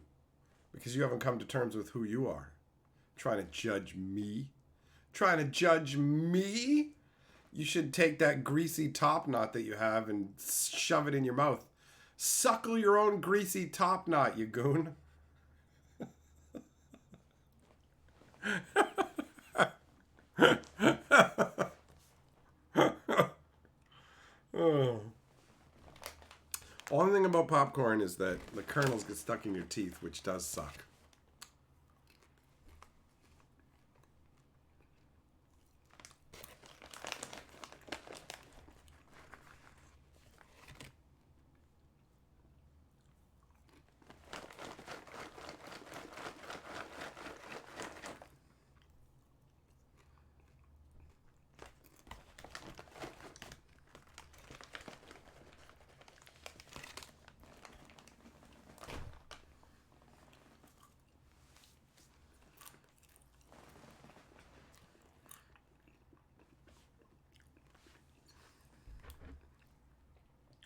Because you haven't come to terms with who you are. Trying to judge me. Trying to judge me? You should take that greasy top knot that you have and shove it in your mouth. Suckle your own greasy top knot, you goon. Oh. Only thing about popcorn is that the kernels get stuck in your teeth, which does suck.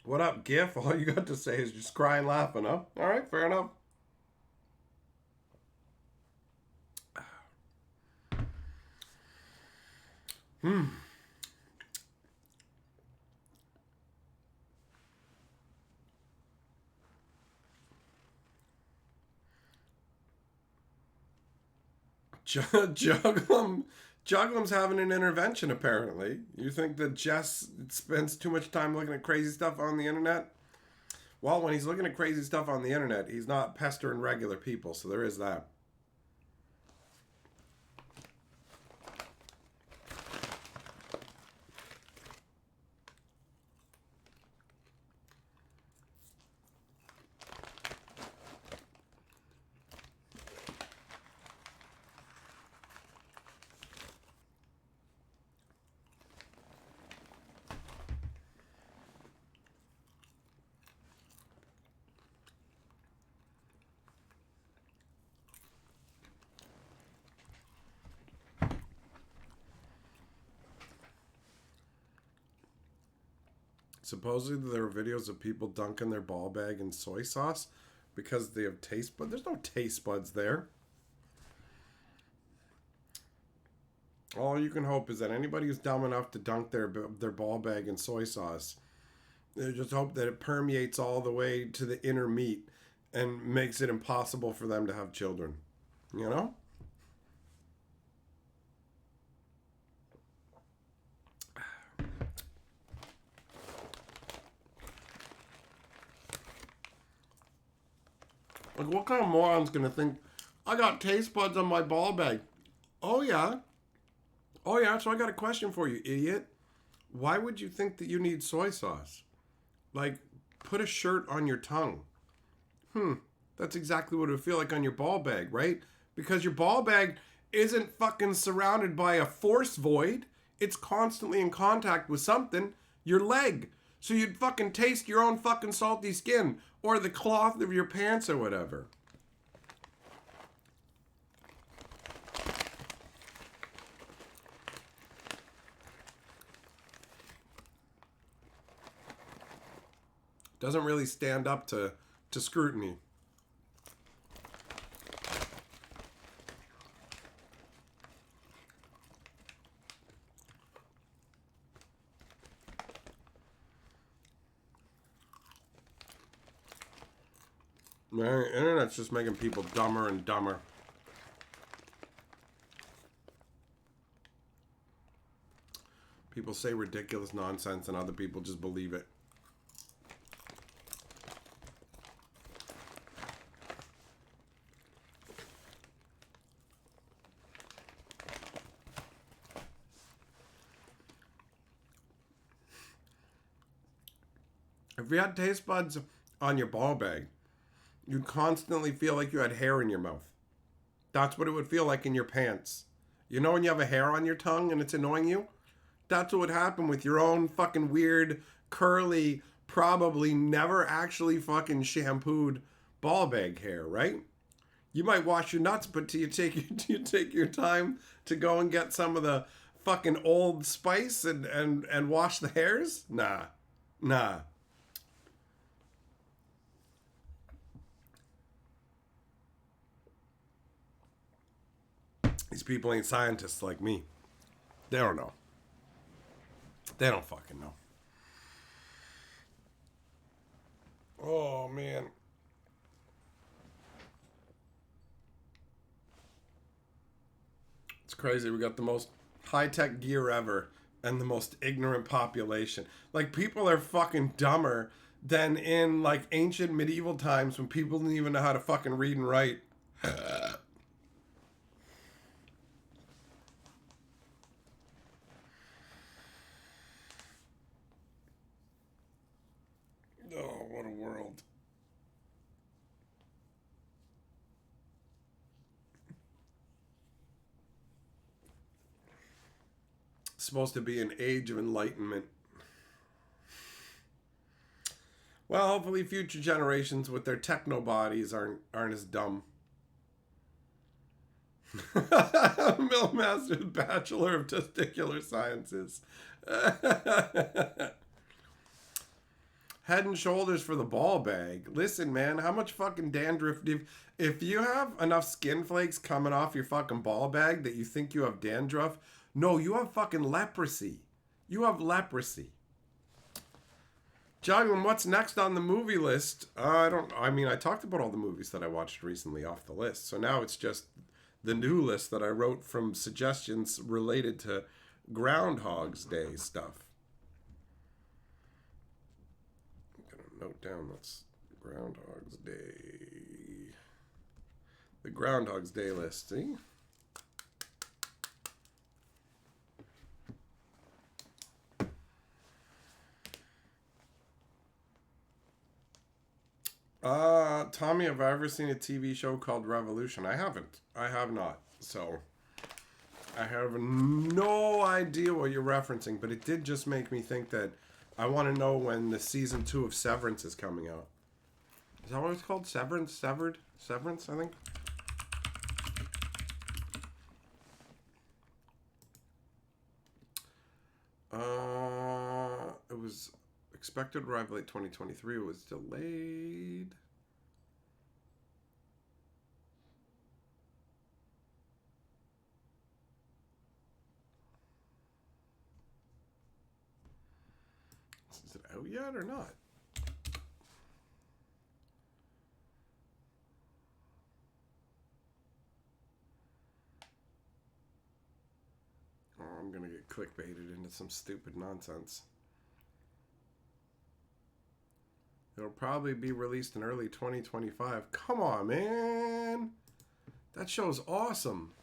What up, GIF? All you got to say is just cry and laughing, huh? All right, fair enough. Jugglim, Jugglim's having an intervention, apparently. You think that Jess spends too much time looking at crazy stuff on the internet? Well, when he's looking at crazy stuff on the internet, he's not pestering regular people, so there is that. Supposedly there are videos of people dunking their ball bag in soy sauce because they have taste buds. There's no taste buds there. All you can hope is that anybody who's dumb enough to dunk their ball bag in soy sauce, they just hope that it permeates all the way to the inner meat and makes it impossible for them to have children. You know? Like, what kind of moron's gonna think, I got taste buds on my ball bag? Oh, yeah. Oh, yeah, so I got a question for you, idiot. Why would you think that you need soy sauce? Like, put a shirt on your tongue. That's exactly what it would feel like on your ball bag, right? Because your ball bag isn't fucking surrounded by a force void. It's constantly in contact with something, your leg. So you'd fucking taste your own fucking salty skin or the cloth of your pants or whatever. Doesn't really stand up to scrutiny. The internet's just making people dumber and dumber. People say ridiculous nonsense and other people just believe it. If you had taste buds on your ball bag, you'd constantly feel like you had hair in your mouth. That's what it would feel like in your pants. You know when you have a hair on your tongue and it's annoying you? That's what would happen with your own fucking weird, curly, probably never actually fucking shampooed ball bag hair, right? You might wash your nuts, but do you take your time to go and get some of the fucking Old Spice and wash the hairs? Nah. These people ain't scientists like me. They don't know. They don't fucking know. Oh, man. It's crazy. We got the most high-tech gear ever and the most ignorant population. Like, people are fucking dumber than in, like, ancient medieval times when people didn't even know how to fucking read and write. Oh, what a world. It's supposed to be an age of enlightenment. Well, hopefully future generations with their techno bodies aren't as dumb. Millmaster's Bachelor of Testicular Sciences. Head and shoulders for the ball bag. Listen, man, how much fucking dandruff if you have enough skin flakes coming off your fucking ball bag that you think you have dandruff, no, you have fucking leprosy. You have leprosy. John, what's next on the movie list? I talked about all the movies that I watched recently off the list. So now it's just the new list that I wrote from suggestions related to Groundhog's Day stuff. Note down that's Groundhog's Day. The Groundhog's Day list, see? Tommy, have I ever seen a TV show called Revolution? I haven't. I have not. So, I have no idea what you're referencing, but it did just make me think that I want to know when the season 2 of Severance is coming out. Is that what it's called? Severance, I think. It was expected to arrive late 2023. It was delayed. Is it out yet or not? Oh, I'm gonna get clickbaited into some stupid nonsense. It'll probably be released in early 2025. Come on, man. That show's awesome.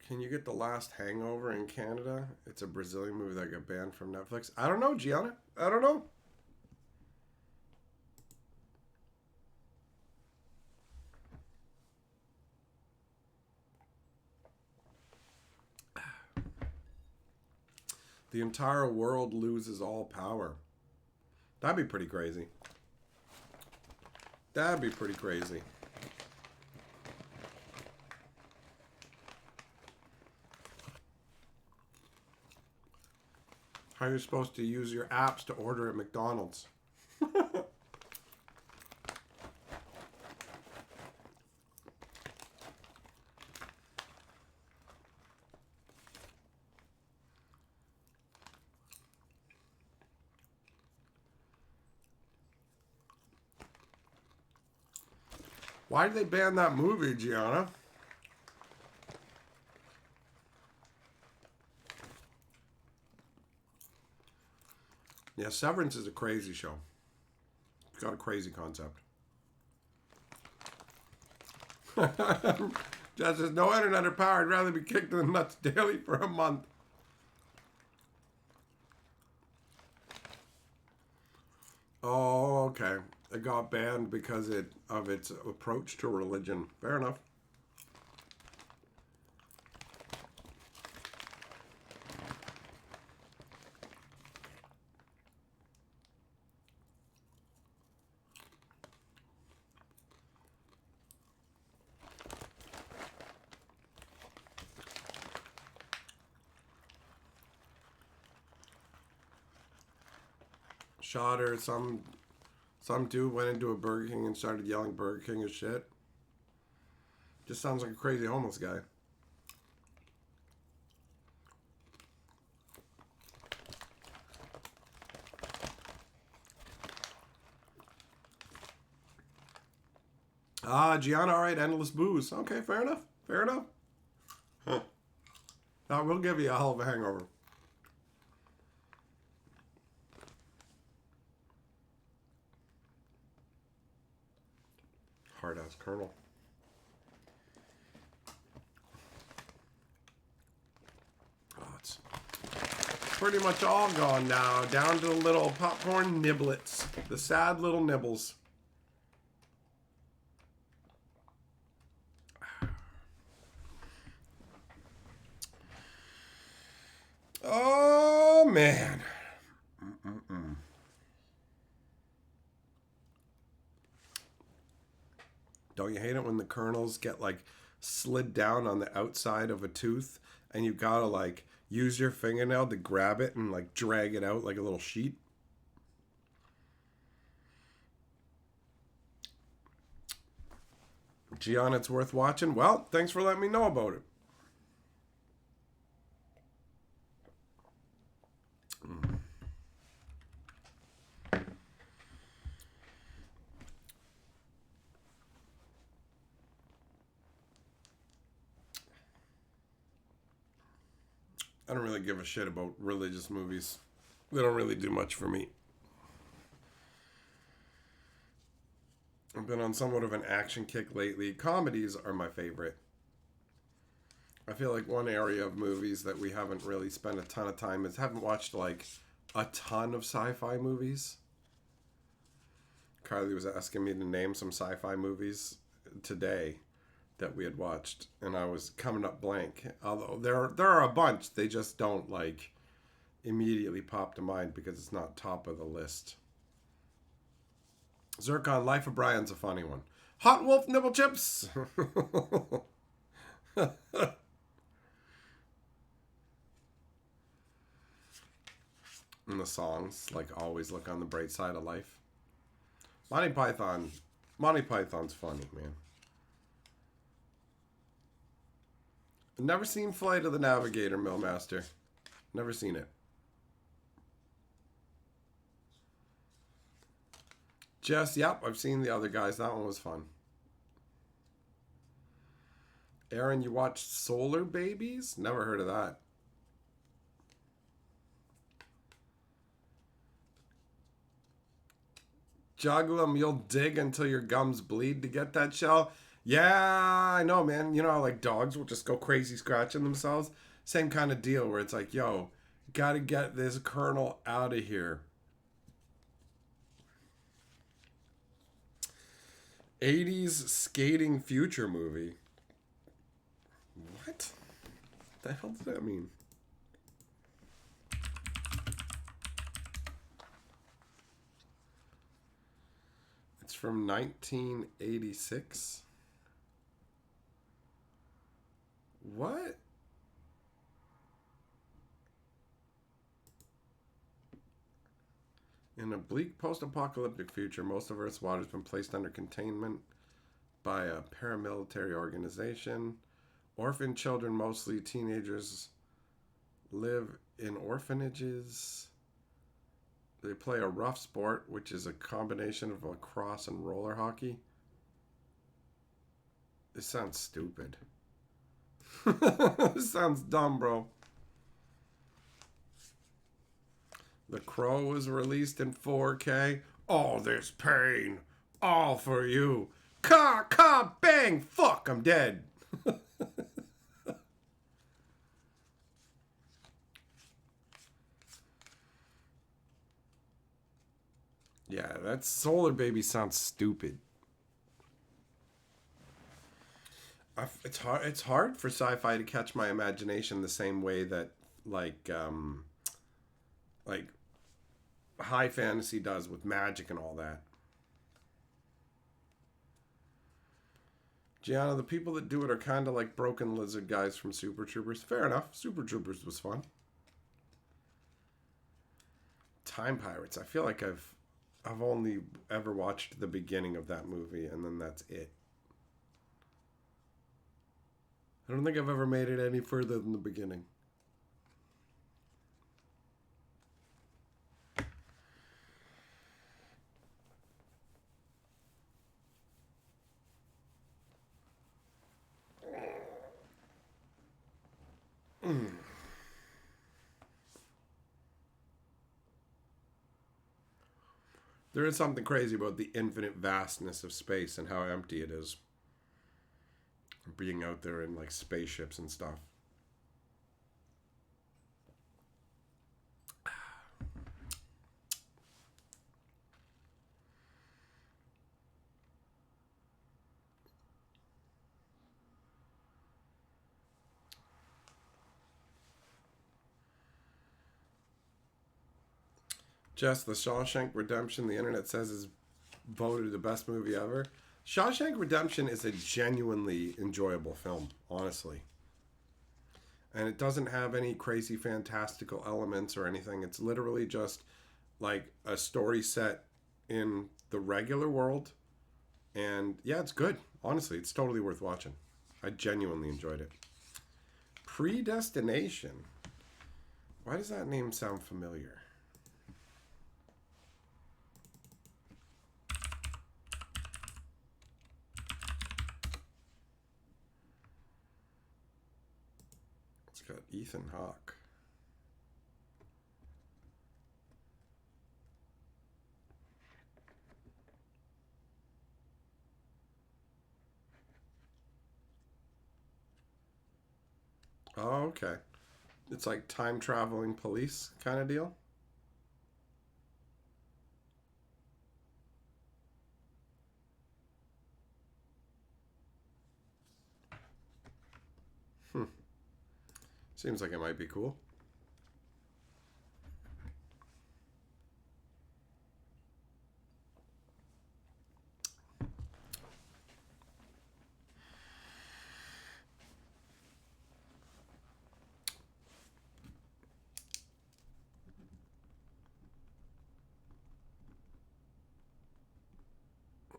Can you get The Last Hangover in Canada? It's a Brazilian movie that got banned from Netflix. I don't know, Gianna. I don't know. The entire world loses all power. That'd be pretty crazy. That'd be pretty crazy. How are you supposed to use your apps to order at McDonald's? Why did they ban that movie, Gianna? Yeah, Severance is a crazy show. It's got a crazy concept. Just as no internet or power, I'd rather be kicked in the nuts daily for a month. Oh, okay. It got banned because of its approach to religion. Fair enough. Shot her. Some dude went into a Burger King and started yelling Burger King as shit. Just sounds like a crazy homeless guy. Ah, Gianna, alright, endless booze. Okay, fair enough. Fair enough. Huh. That will give you a hell of a hangover. Hard ass Colonel. Oh, it's pretty much all gone now. Down to the little popcorn niblets. The sad little nibbles. Oh, man. Don't you hate it when the kernels get like slid down on the outside of a tooth and you gotta like use your fingernail to grab it and like drag it out like a little sheet? Gian, it's worth watching. Well, thanks for letting me know about it. I don't really give a shit about religious movies. They don't really do much for me. I've been on somewhat of an action kick lately. Comedies are my favorite. I feel like one area of movies that we haven't really spent a ton of time is haven't watched like a ton of sci-fi movies. Carly was asking me to name some sci-fi movies today that we had watched, and I was coming up blank. Although there are a bunch, they just don't like immediately pop to mind because it's not top of the list. Zircon, Life of Brian's a funny one. Hot Wolf Nibble Chips. And the songs, like always look on the bright side of life. Monty Python's funny, man. I've never seen Flight of the Navigator, Millmaster. Never seen it. Jess, yep, I've seen the other guys. That one was fun. Aaron, you watched Solar Babies? Never heard of that. Juggle them, you'll dig until your gums bleed to get that shell. Yeah, I know, man. You know, like dogs will just go crazy scratching themselves. Same kind of deal where it's like, yo, gotta get this kernel out of here. 80s skating future movie. What the hell does that mean? It's from 1986. What? In a bleak post-apocalyptic future, most of Earth's water has been placed under containment by a paramilitary organization. Orphan children, mostly teenagers, live in orphanages. They play a rough sport, which is a combination of lacrosse and roller hockey. This sounds stupid. This sounds dumb, bro. The Crow was released in 4K. All this pain, all for you. Ka, bang, fuck, I'm dead. Yeah, that Solar Baby sounds stupid. It's hard for sci-fi to catch my imagination the same way that like high fantasy does with magic and all that. Gianna, the people that do it are kind of like broken lizard guys from Super Troopers. Fair enough. Super Troopers was fun. Time Pirates. I feel like I've only ever watched the beginning of that movie, and then that's it. I don't think I've ever made it any further than the beginning. There is something crazy about the infinite vastness of space and how empty it is. Being out there in like spaceships and stuff. Just the Shawshank Redemption, the internet says, is voted the best movie ever. Shawshank Redemption is a genuinely enjoyable film, honestly. And it doesn't have any crazy fantastical elements or anything. It's literally just like a story set in the regular world. And yeah, it's good. Honestly, it's totally worth watching. I genuinely enjoyed it. Predestination. Why does that name sound familiar? It's got Ethan Hawke. Oh, okay. It's like time traveling police kind of deal. Seems like it might be cool.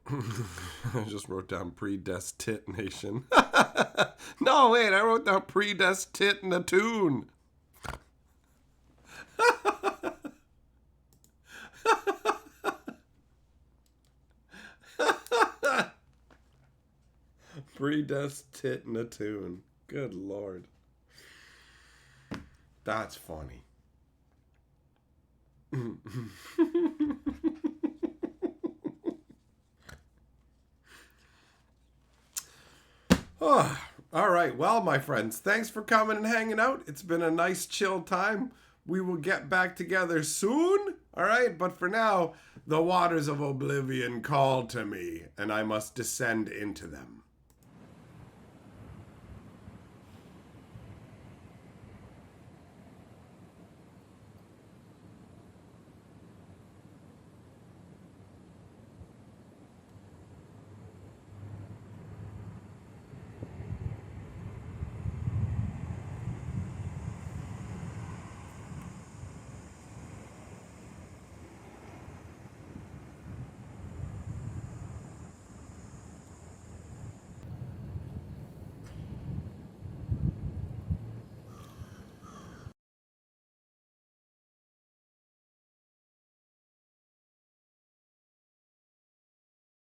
I just wrote down predestination. No, wait, I wrote down predestination. Predestination. Good Lord. That's funny. Oh, all right. Well, my friends, thanks for coming and hanging out. It's been a nice chill time. We will get back together soon. All right. But for now, the waters of oblivion call to me, and I must descend into them.